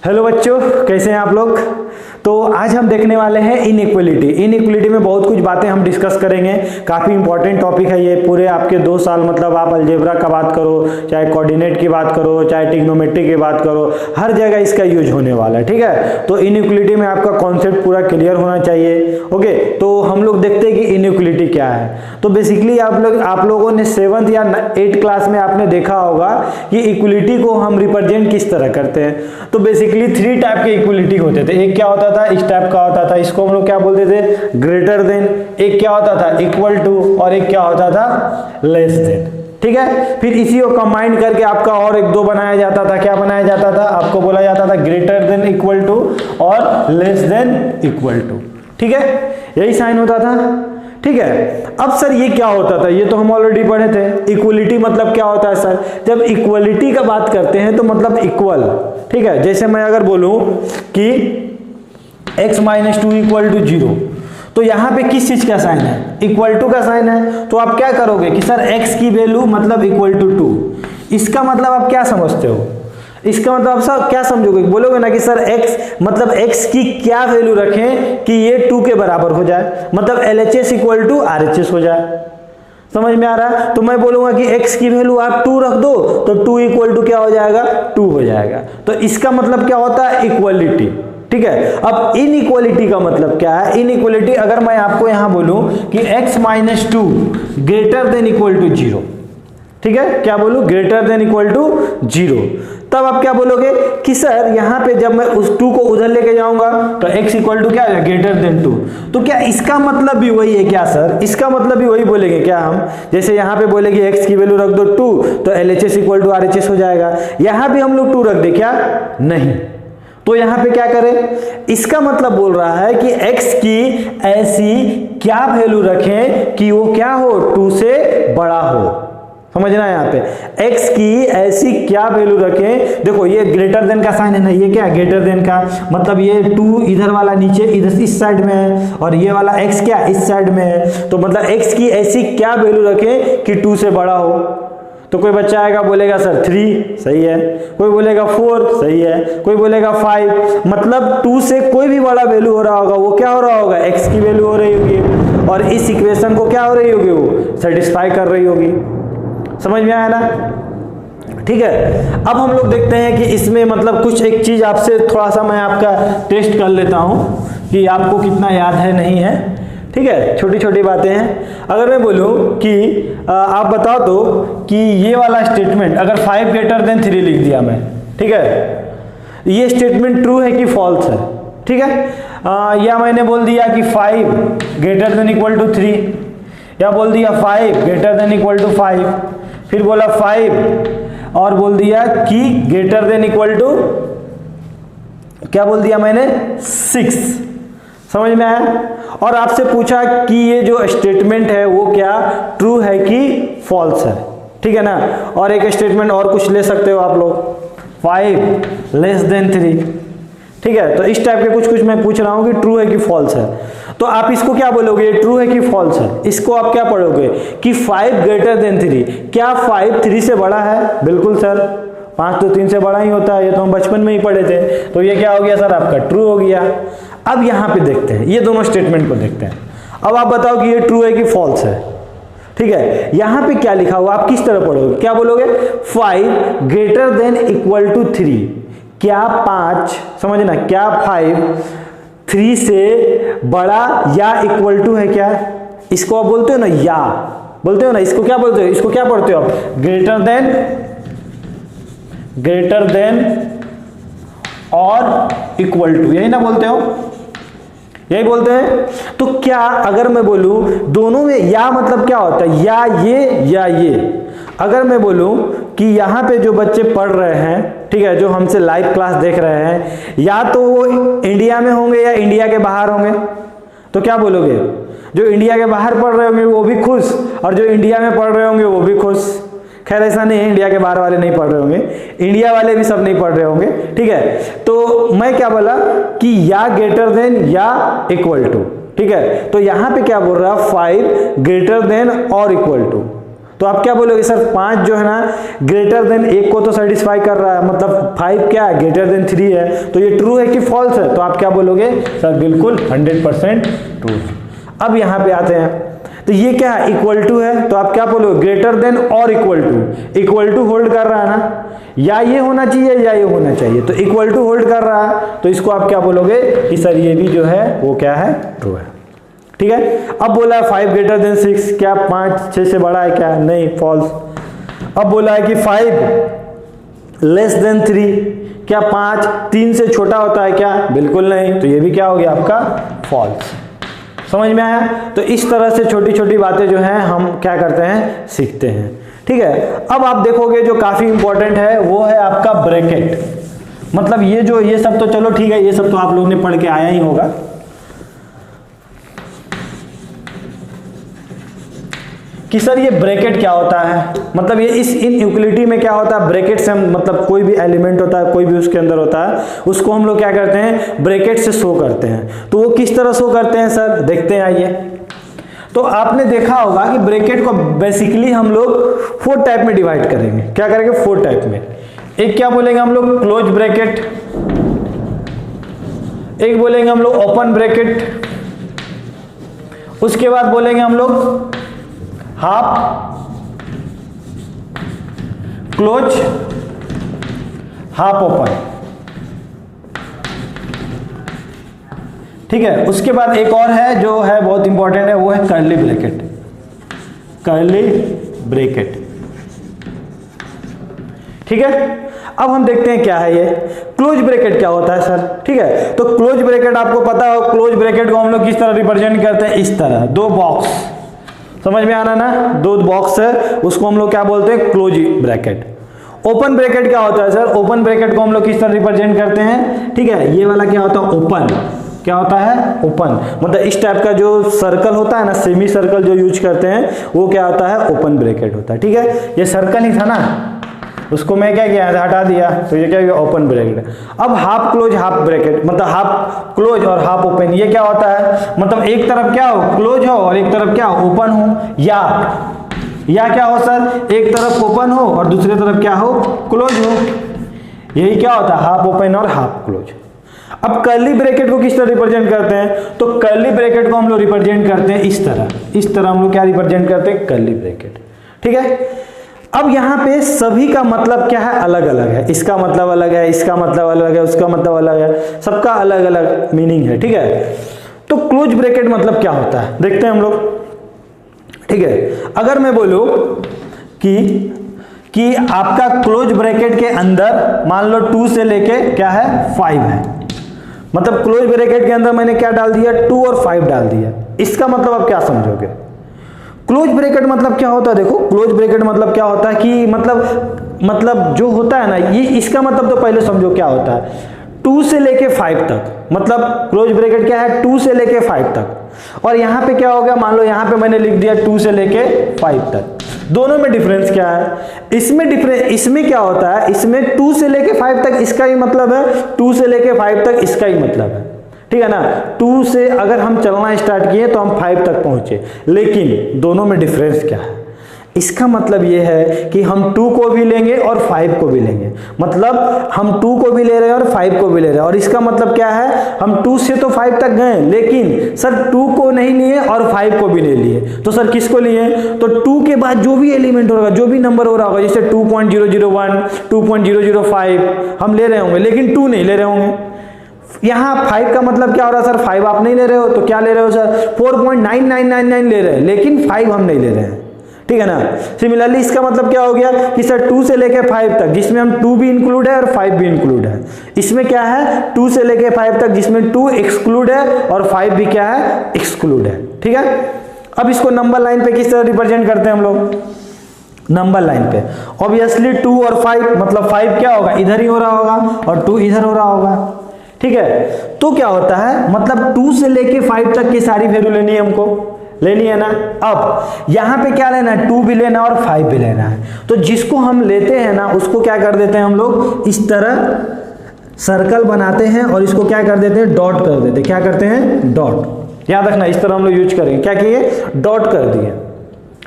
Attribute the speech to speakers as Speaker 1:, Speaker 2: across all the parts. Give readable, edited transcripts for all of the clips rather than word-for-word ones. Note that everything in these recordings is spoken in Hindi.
Speaker 1: हेलो बच्चों, कैसे हैं आप लोग। तो आज हम देखने वाले हैं इनइक्वलिटी। इनइक्वलिटी में बहुत कुछ बातें हम डिस्कस करेंगे। काफ़ी इंपॉर्टेंट टॉपिक है ये। पूरे आपके 2 साल मतलब आप अलजेब्रा का बात करो, चाहे कोऑर्डिनेट की बात करो, चाहे ट्रिग्नोमेट्री की बात करो, हर जगह इसका यूज होने वाला है। ठीक है, तो इनइक्वलिटी में आपका कॉन्सेप्ट पूरा क्लियर होना चाहिए। ओके, तो हम लोग देखते हैं कि इनइक्वलिटी क्या है। तो बेसिकली आप लोगों ने 7th या 8th क्लास में आपने देखा होगा कि इक्वलिटी को हम रिप्रेजेंट किस तरह करते हैं। तो बेसिकली 3 टाइप के इक्वलिटी होते थे। एक क्या होता था, इस टाइप का होता था, इसको हम लोग क्या बोलते थे, ग्रेटर देन। एक क्या होता था, इक्वल टू, और एक क्या होता था, लेस देन। ठीक है, फिर इसी को कंबाइन करके आपका और एक 2 बनाया जाता था। क्या बनाया जाता था, आपको बोला जाता था ग्रेटर देन इक्वल टू और लेस देन इक्वल टू। ठीक है, यही साइन होता था। ठीक है, अब सर ये क्या होता था, ये तो हम ऑलरेडी पढ़े थे। इक्वलिटी मतलब क्या होता है सर, जब इक्वलिटी का बात करते हैं तो मतलब इक्वल। ठीक है, जैसे मैं अगर बोलूं कि x - 2 = 0, तो यहां पे किस चीज का साइन है, इक्वल टू का साइन है। तो आप क्या करोगे कि सर x की वैल्यू मतलब इक्वल टू 2। इसका मतलब आप क्या समझते हो, इसका मतलब आप सब क्या समझोगे, बोलोगे ना कि सर x मतलब x की क्या वैल्यू रखें कि ये 2 के बराबर हो जाए, मतलब LHS = RHS हो जाए। समझ में आ रहा है। तो मैं बोलूंगा कि x की वैल्यू आप 2 रख दो, तो 2 = क्या हो जाएगा, 2 हो जाएगा। तो इसका मतलब क्या होता है, इक्वलिटी। ठीक है, अब इनइक्वलिटी का मतलब क्या है। इनइक्वलिटी अगर मैं आपको यहां बोलूं कि x - 2 > 0, ठीक है, क्या बोलूं, ग्रेटर देन इक्वल टू 0, तब आप क्या बोलोगे कि सर यहां पे जब मैं उस 2 को उधर लेके जाऊंगा तो x = क्या है, ग्रेटर देन 2। तो क्या इसका मतलब भी वही है क्या सर, इसका मतलब भी वही बोलेंगे क्या हम, जैसे यहां पे बोलेंगे x की वैल्यू रख दो 2 तो LHS = RHS हो जाएगा। यहां भी हम लोग 2 रख दे क्या, नहीं। तो यहां पे क्या करें, इसका मतलब बोल रहा है कि x की ऐसी क्या वैल्यू रखें कि वो क्या हो, 2 से बड़ा हो। समझना है, यहाँ पे x की ऐसी क्या वैल्यू रखें। देखो ये ग्रेटर देन का साइन है ना, ये क्या है, ग्रेटर देन का मतलब ये 2 इधर वाला नीचे इधर इस साइड में है, और ये वाला x क्या इस साइड में है। तो मतलब x की ऐसी क्या वैल्यू रखें कि 2 से बड़ा हो। तो कोई बच्चा आएगा बोलेगा सर 3, सही है। कोई बोलेगा 4, सही है। कोई बोलेगा 5, मतलब 2 से कोई भी बड़ा वैल्यू हो रहा होगा, वो क्या हो रहा होगा, x की वैल्यू हो रही होगी, और इस इक्वेशन को क्या हो रही होगी, वो सेटिस्फाई कर रही होगी। समझ में आया ना। ठीक है, अब हम लोग देखते हैं कि इसमें मतलब कुछ एक चीज आपसे थोड़ा सा मैं आपका टेस्ट कर लेता हूं कि आपको कितना याद है नहीं है। ठीक है, छोटी छोटी बातें हैं। अगर मैं बोलूं कि आप बता दो कि ये वाला स्टेटमेंट अगर 5 > 3 लिख दिया मैं, ठीक है, ये स्टेटमेंट ट्रू है कि फॉल्स है। ठीक है, या मैंने बोल दिया कि 5 > 3, या बोल दिया 5 > 5, फिर बोला 5 और बोल दिया कि ग्रेटर देन इक्वल टू क्या बोल दिया मैंने, 6। समझ में आया। और आपसे पूछा कि ये जो स्टेटमेंट है वो क्या ट्रू है कि फॉल्स है। ठीक है ना। और एक स्टेटमेंट और कुछ ले सकते हो आप लोग, 5 << 3। ठीक है, तो इस टाइप के कुछ मैं पूछ रहा हूं कि ट्रू है कि फॉल्स है। तो आप इसको क्या बोलोगे, ट्रू है कि फॉल्स है। इसको आप क्या पढ़ोगे कि 5 > 3, क्या 5 3 से बड़ा है। बिल्कुल सर, 5 तो 3 से बड़ा ही होता है, ये तो हम बचपन में ही पढ़े थे। तो ये क्या हो गया सर, आपका ट्रू हो गया। अब यहां पे देखते हैं, ये दोनों स्टेटमेंट को देखते हैं। अब आप बताओ कि ये ट्रू है कि फॉल्स है। ठीक है, यहां पे क्या लिखा हुआ, आप किस तरह पढ़ोगे, क्या बोलोगे, 5 > 3, क्या 5, समझना, क्या 5 3 से बड़ा या इक्वल टू है क्या। इसको आप बोलते हो ना, या बोलते हो ना, इसको क्या बोलते हो, इसको क्या पढ़ते हो आप, ग्रेटर देन और इक्वल टू, यही ना बोलते हो, यही बोलते हैं। तो क्या अगर मैं बोलूं दोनों में या मतलब क्या होता है, या ये। अगर मैं बोलूं कि यहां पे जो बच्चे पढ़ रहे हैं, ठीक है, जो हमसे लाइव क्लास देख रहे हैं, या तो वो इंडिया में होंगे या इंडिया के बाहर होंगे, तो क्या बोलोगे, जो इंडिया के बाहर पढ़ रहे होंगे वो भी खुश, और जो इंडिया में पढ़ रहे होंगे वो भी खुश। खैर ऐसा नहीं है, इंडिया के बाहर वाले नहीं पढ़ रहे होंगे, इंडिया वाले भी सब नहीं पढ़ रहे होंगे। ठीक है, तो मैं क्या बोला कि या ग्रेटर देन या इक्वल टू। ठीक है, तो यहां पे क्या बोल रहा है, 5 > और इक्वल टू। तो आप क्या बोलोगे सर 5 जो है ना ग्रेटर देन 1 को तो सेटिस्फाई कर रहा है, मतलब 5 क्या है ग्रेटर देन 3 है, तो ये ट्रू है कि फॉल्स है? तो आप क्या बोलोगे सर बिल्कुल 100% ट्रू। अब यहाँ पे आते हैं, तो ये क्या है इक्वल टू है, तो आप क्या बोलोगे ग्रेटर देन और इक्वल टू होल्ड कर रहा है ना, या ये होना चाहिए या ये होना चाहिए, तो इक्वल टू होल्ड कर रहा है, तो इसको आप क्या बोलोगे कि सर ये भी जो है वो क्या है ट्रू है। ठीक है, अब बोला है 5 ग्रेटर देन 6, क्या 5 6 से बड़ा है क्या? नहीं, फॉल्स। अब बोला है कि 5 लेस देन 3, क्या 5 3 से छोटा होता है क्या? बिल्कुल नहीं, तो ये भी क्या हो गया आपका फॉल्स। समझ में आया? तो इस तरह से छोटी छोटी बातें जो हैं हम क्या करते हैं सीखते हैं। ठीक है, अब आप देखोगे जो काफी इंपॉर्टेंट है वो है आपका ब्रैकेट। मतलब ये सब तो चलो ठीक है, ये सब तो आप लोगों ने पढ़ के आया ही होगा, कि सर ये ब्रैकेट क्या होता है, मतलब ये इस इनइक्वलिटी में क्या होता है, ब्रैकेट से हम मतलब कोई भी एलिमेंट होता है, कोई भी उसके अंदर होता है, उसको हम लोग क्या करते हैं ब्रैकेट से शो करते हैं। तो वो किस तरह शो करते हैं सर, देखते हैं आइए। तो आपने देखा होगा कि ब्रैकेट को बेसिकली हम लोग 4 टाइप में डिवाइड करेंगे। क्या करेंगे 4 टाइप में। एक क्या बोलेंगे हम लोग क्लोज ब्रैकेट, एक बोलेंगे हम लोग ओपन ब्रैकेट, उसके बाद बोलेंगे हम लोग हाफ क्लोज हाफ ओपन। ठीक है, उसके बाद एक और है जो है बहुत इंपॉर्टेंट है, वो है कर्ली ब्रैकेट। कर्ली ब्रैकेट, ठीक है। अब हम देखते हैं क्या है ये क्लोज ब्रैकेट क्या होता है सर। ठीक है, तो क्लोज ब्रैकेट आपको पता हो, क्लोज ब्रैकेट को हम लोग किस तरह रिप्रेजेंट करते हैं, इस तरह 2 बॉक्स, समझ में आना ना, 2 बॉक्स है, उसको हम लोग क्या बोलते हैं क्लोज ब्रैकेट। ओपन ब्रैकेट क्या होता है सर, ओपन ब्रैकेट को हम लोग किस तरह रिप्रेजेंट करते हैं, ठीक है, ये वाला क्या होता है ओपन, क्या होता है ओपन, मतलब इस टाइप का जो सर्कल होता है ना, सेमी सर्कल जो यूज करते हैं वो क्या होता है ओपन ब्रैकेट होता है। ठीक है, ये सर्कल ही था ना, उसको मैं क्या किया हटा दिया, तो ये क्या हुआ ओपन ब्रैकेट। अब हाफ क्लोज हाफ ब्रैकेट, मतलब हाफ क्लोज और हाफ ओपन, ये क्या होता है, मतलब एक तरफ क्या हो क्लोज हो और एक तरफ क्या हो ओपन हो, या क्या हो सर, एक तरफ ओपन हो और दूसरी तरफ क्या हो क्लोज हो, यही क्या होता है हाफ ओपन और हाफ क्लोज। अब कर्ली ब्रैकेट को किस तरह रिप्रेजेंट करते हैं, तो कर्ली ब्रैकेट को हम लोग रिप्रेजेंट करते हैं इस तरह हम लोग क्या रिप्रेजेंट करते हैं कर्ली ब्रैकेट। ठीक है, अब यहाँ पे सभी का मतलब क्या है अलग अलग है, इसका मतलब अलग है, इसका मतलब अलग है, उसका मतलब अलग है, सबका अलग अलग मीनिंग है। ठीक है, तो क्लोज ब्रैकेट मतलब क्या होता है देखते हैं हम लोग। ठीक है, अगर मैं बोलूं कि आपका क्लोज ब्रैकेट के अंदर मान लो 2 से लेके क्या है 5 है, मतलब क्लोज ब्रैकेट के अंदर मैंने क्या डाल दिया 2 और 5 डाल दिया, इसका मतलब आप क्या समझोगे। क्लोज ब्रैकेट मतलब क्या होता है, देखो क्लोज ब्रैकेट मतलब क्या होता है कि मतलब जो होता है ना, ये इसका मतलब तो पहले समझो क्या होता है, 2 से लेके 5 तक, मतलब क्लोज ब्रैकेट क्या है 2 से लेके 5 तक, और यहाँ पे क्या हो गया, मान लो यहाँ पे मैंने लिख दिया 2 से लेके 5 तक, दोनों में डिफरेंस क्या है, इसमें क्या होता है, इसमें 2 से लेके 5 तक इसका ही मतलब है, 2 से लेके 5 तक इसका ही मतलब है। ठीक है ना, 2 से अगर हम चलना स्टार्ट किए तो हम 5 तक पहुंचे, लेकिन दोनों में डिफरेंस क्या है, इसका मतलब ये है कि हम 2 को भी लेंगे और 5 को भी लेंगे, मतलब हम 2 को भी ले रहे हैं और 5 को भी ले रहे हैं, और इसका मतलब क्या है, हम 2 से तो 5 तक गए लेकिन सर 2 को नहीं लिए और 5 को भी नहीं लिए, तो सर किसको लिए, तो 2 के बाद जो भी एलिमेंट होगा, जो भी नंबर हो रहा होगा, जैसे 2.001 2.005 हम ले रहे होंगे, लेकिन 2 नहीं ले रहे होंगे। यहाँ 5 का मतलब क्या हो रहा है सर, 5 आप नहीं ले रहे हो, तो क्या ले रहे हो सर 4.9999 ले रहे हैं, लेकिन 5 हम नहीं ले रहे हैं। ठीक है ना, सिमिलरली इसका मतलब क्या हो गया कि सर 2 से लेके 5 तक, जिसमें हम 2 भी इंक्लूड है और 5 भी इंक्लूड है, इसमें क्या है 2 से लेके 5 तक जिसमें 2 एक्सक्लूड है और 5 भी क्या है एक्सक्लूड है। ठीक है, अब इसको नंबर लाइन पे किस तरह रिप्रेजेंट करते हैं हम लोग, नंबर लाइन पे ऑब्वियसली 2 और 5, मतलब 5 क्या होगा इधर ही हो रहा होगा और 2 इधर हो रहा होगा। ठीक है, तो क्या होता है, मतलब 2 से लेके 5 तक की सारी वैल्यू लेनी है, हमको लेनी है ना। अब यहाँ पे क्या लेना है, 2 भी लेना और 5 भी लेना है, तो जिसको हम लेते हैं ना उसको क्या कर देते हैं हम लोग, इस तरह सर्कल बनाते हैं और इसको क्या कर देते हैं डॉट कर देते हैं, क्या करते हैं डॉट, याद रखना इस तरह हम लोग यूज करेंगे, क्या किए डॉट कर दिए।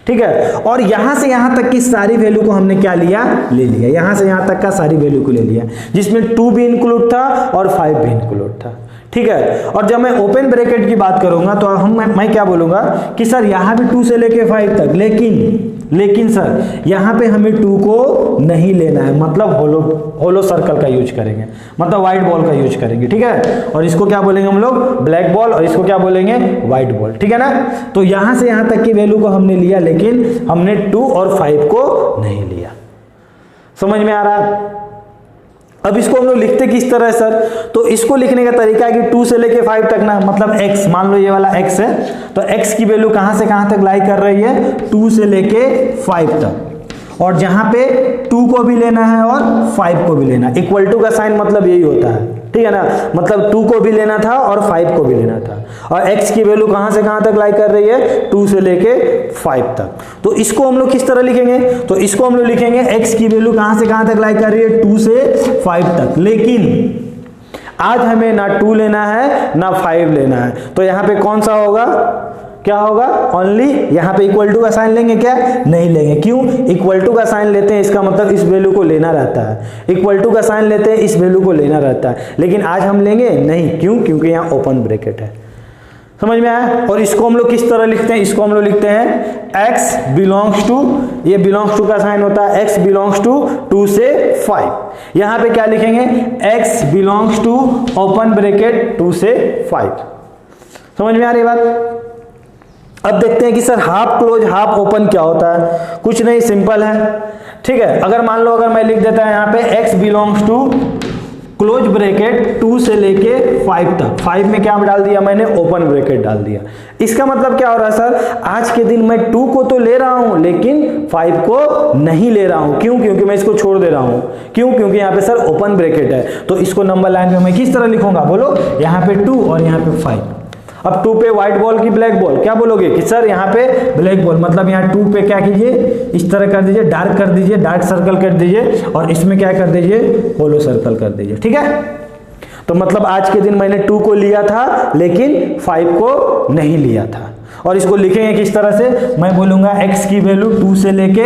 Speaker 1: ठीक है। और यहां से यहां तक की सारी वैल्यू को हमने क्या लिया, ले लिया, यहां से यहां तक का सारी वैल्यू को ले लिया, जिसमें 2 भी इंक्लूड था और 5 भी इंक्लूड था, ठीक है। और जब मैं ओपन ब्रैकेट की बात करूंगा तो मैं क्या बोलूंगा कि सर यहां भी 2 से लेके 5 तक, लेकिन सर यहां पे हमें 2 को नहीं लेना है, मतलब होलो सर्कल का यूज करेंगे, मतलब व्हाइट बॉल का यूज करेंगे, ठीक है। और इसको क्या बोलेंगे हम लोग, ब्लैक बॉल, और इसको क्या बोलेंगे, व्हाइट बॉल, ठीक है ना। तो यहां से यहां तक की वैल्यू को हमने लिया, लेकिन हमने 2 और 5 को नहीं लिया। समझ में आ रहा है। अब इसको हम लोग लिखते किस तरह है सर, तो इसको लिखने का तरीका है कि 2 से लेके 5 तक ना, मतलब x, मान लो ये वाला x है, तो x की वैल्यू कहां से कहां तक लाई कर रही है, 2 से लेके 5 तक, और जहां पे 2 को भी लेना है और 5 को भी लेना, इक्वल टू का साइन मतलब यही होता है, ठीक है ना, मतलब 2 को भी लेना था और 5 को भी लेना था। और x की वैल्यू कहां से कहां तक लाई कर रही है, 2 से लेके 5 तक। तो इसको हम लोग किस तरह लिखेंगे, तो इसको हम लोग लिखेंगे x की वैल्यू कहां से कहां तक लाई कर रही है, 2 से 5 तक, लेकिन आज हमें ना 2 लेना है ना 5 लेना है, तो यहां पे कौन सा होगा, क्या होगा, ओनली, यहां पे इक्वल टू का साइन लेंगे क्या, नहीं लेंगे, क्यों, इक्वल टू का साइन लेते हैं इसका मतलब इस वैल्यू को लेना रहता है, इक्वल टू का साइन लेते हैं इस वैल्यू को लेना रहता है, लेकिन आज हम लेंगे नहीं, क्यों, क्योंकि यहां ओपन ब्रैकेट है। समझ में आया। और इसको हम लोग किस तरह लिखते हैं, इसको हम लोग लिखते हैं x बिलोंग्स टू, ये बिलोंग्स टू का साइन होता है, x बिलोंग्स टू 2 से 5, यहां पे क्या लिखेंगे, x belongs to open bracket 2 से 5। समझ में आ रही बात। अब देखते हैं कि sir half close half open क्या होता है, कुछ नहीं, सिंपल है, ठीक है। अगर मान लो, अगर मैं लिख देता है यहाँ पे x belongs to close bracket 2 से लेके 5 तक, 5 में क्या डाल दिया मैंने, ओपन ब्रैकेट डाल दिया। इसका मतलब क्या हो रहा है सर, आज के दिन मैं 2 को तो ले रहा हूं लेकिन 5 को नहीं ले रहा हूं, क्यों, क्योंकि मैं इसको छोड़ दे रहा हूं, क्यों, क्योंकि यहाँ पे सर ओपन ब्रैकेट है। तो इसको नंबर लाइन पे मैं किस तरह लिखूंगा, बोलो, यहाँ पे 2 और यहाँ पे 5। अब 2 पे व्हाइट बॉल की ब्लैक बॉल, क्या बोलोगे कि सर यहाँ पे ब्लैक बॉल, मतलब यहाँ 2 पे क्या कीजिए, इस तरह कर दीजिए, डार्क कर दीजिए, डार्क सर्कल कर दीजिए, और इसमें क्या कर दीजिए, होलो सर्कल कर दीजिए, ठीक है। तो मतलब आज के दिन मैंने 2 को लिया था लेकिन 5 को नहीं लिया था। और इसको लिखेंगे किस तरह से, मैं बोलूंगा x की वैल्यू 2 से लेके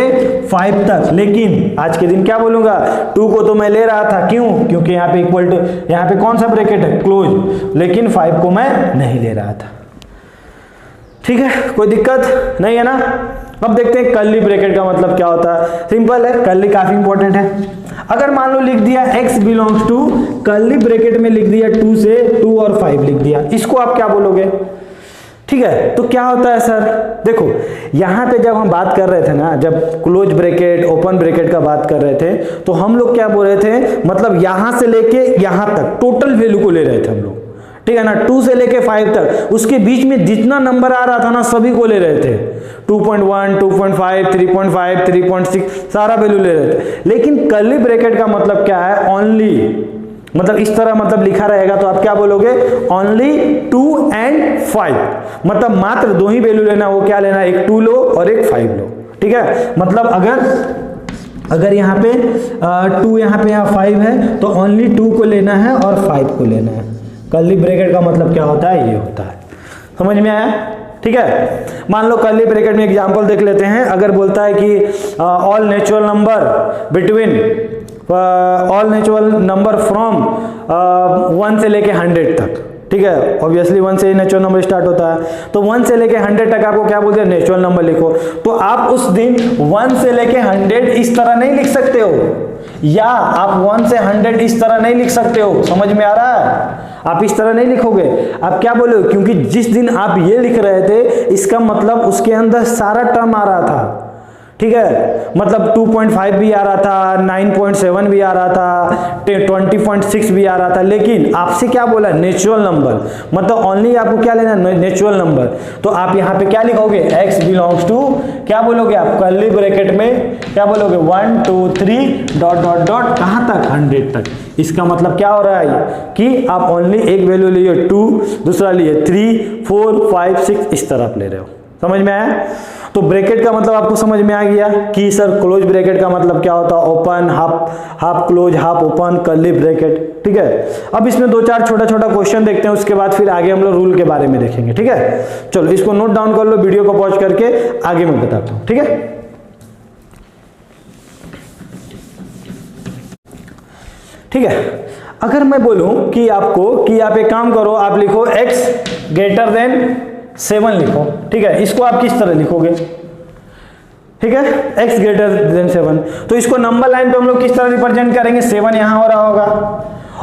Speaker 1: 5 तक, लेकिन आज के दिन क्या बोलूंगा, 2 को तो मैं ले रहा था, क्यों, क्योंकि यहाँ पे इक्वल टू, यहाँ पे कौन सा ब्रैकेट है, क्लोज, लेकिन 5 को मैं नहीं ले रहा था, ठीक है, कोई दिक्कत नहीं है ना। अब देखते हैं कर्ली ब्रैकेट का मतलब क्या होता है, सिंपल है, कर्ली काफी इंपॉर्टेंट है। अगर मान लो लिख दिया x belongs to, curly bracket में लिख दिया 2 से 2 और 5 लिख दिया, इसको आप क्या बोलोगे, ठीक है। तो क्या होता है सर, देखो यहां पे जब हम बात कर रहे थे ना, जब क्लोज ब्रैकेट ओपन ब्रैकेट का बात कर रहे थे, तो हम लोग क्या बोल रहे थे, मतलब यहां से लेके यहां तक टोटल वैल्यू को ले रहे थे हम लोग, ठीक है ना, 2 से लेके 5 तक, उसके बीच में जितना नंबर आ रहा था ना सभी को ले रहे थे, 2.1, 2.5, 3.5, 3.6 सारा वैल्यू ले रहे थे। लेकिन कर्ली ब्रैकेट का मतलब क्या है, ओनली, मतलब इस तरह मतलब लिखा रहेगा तो आप क्या बोलोगे, ओनली 2 एंड 5, मतलब मात्र 2 ही वैल्यू लेना, वो क्या लेना, एक 2 लो और एक 5 लो, ठीक है। मतलब अगर यहाँ पे 2 यहाँ पे 5 है तो ओनली 2 को लेना है और 5 को लेना है। कर्ली ब्रैकेट का मतलब क्या होता है, ये होता है। समझ में आया, ठीक है। मान लो कर्ली ब्रैकेट में एग्जांपल देख लेते हैं। अगर बोलता है कि all natural number between all natural number from 1 से लेके 100 तक, ठीक है, ऑब्वियसली 1 से नेचुरल नंबर स्टार्ट होता है, तो 1 से लेके 100 तक आपको क्या बोलते हैं, नेचुरल नंबर लिखो। तो आप उस दिन 1 से लेके 100 इस तरह नहीं लिख सकते हो, या आप 1 से 100 इस तरह नहीं लिख सकते हो। समझ में आ रहा है, आप इस तरह नहीं लिखोगे, आप क्या बोलोगे, क्योंकि जिस दिन आप ये लिख रहे थे इसका मतलब उसके अंदर सारा टर्म आ रहा था, ठीक है, मतलब 2.5 भी आ रहा था, 9.7 भी आ रहा था, 20.6 भी आ रहा था, लेकिन आपसे क्या बोला, नेचुरल नंबर, मतलब ओनली आपको क्या लेना, नेचुरल नंबर। तो आप यहाँ पे क्या लिखोगे, x बिलोंग्स टू, क्या बोलोगे आप, कर्ली ब्रैकेट में क्या बोलोगे, 1 2 3 डॉट डॉट डॉट कहाँ तक, 100 तक। इसका मतलब क्या हो रहा है कि आप ओनली एक वैल्यू लिए 2, दूसरा लिए 3, 4, 5, 6 इस तरह आप ले रहे हो। समझ में आया। तो ब्रैकेट का मतलब आपको समझ में आ गया कि सर क्लोज ब्रैकेट का मतलब क्या होता है, open, half close, half open, curly bracket. ठीक है। अब इसमें 2-4 छोटा छोटा क्वेश्चन देखते हैं, उसके बाद फिर आगे हम लोग रूल के बारे में देखेंगे, ठीक है। चलो इसको नोट डाउन कर लो, वीडियो को पॉज करके आगे मैं बताता हूं, ठीक है। ठीक है, अगर मैं बोलूं कि आपको कि आप एक काम करो, आप लिखो x ग्रेटर देन 7 लिखो, ठीक है। इसको आप किस तरह लिखोगे, ठीक है, x ग्रेटर देन 7, तो इसको नंबर लाइन पे हम लोग किस तरह रिप्रेजेंट करेंगे, 7 यहां हो रहा होगा,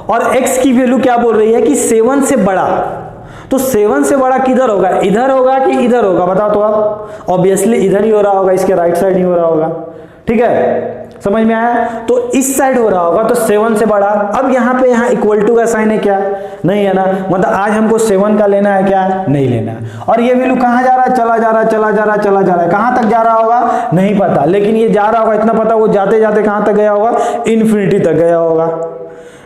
Speaker 1: और x की वैल्यू क्या बोल रही है कि 7 से बड़ा, तो 7 से बड़ा किधर होगा, इधर होगा कि इधर होगा, बताओ तो आप। ऑब्वियसली इधर ही हो रहा होगा, इसके राइट साइड ही हो रहा होगा, ठीक है, समझ में आया। तो इस साइड हो रहा होगा, तो 7 से बड़ा। अब यहाँ पे यहाँ इक्वल टू का साइन है क्या, नहीं है ना, मतलब आज हमको 7 का लेना है क्या, नहीं लेना है। और ये वैल्यू कहाँ जा रहा है, चला जा रहा है, चला जा रहा है, चला जा रहा है, कहाँ तक जा रहा होगा नहीं पता, लेकिन ये जा रहा होगा इतना पता, वो जाते जाते कहाँ तक गया होगा, इन्फिनिटी तक गया होगा,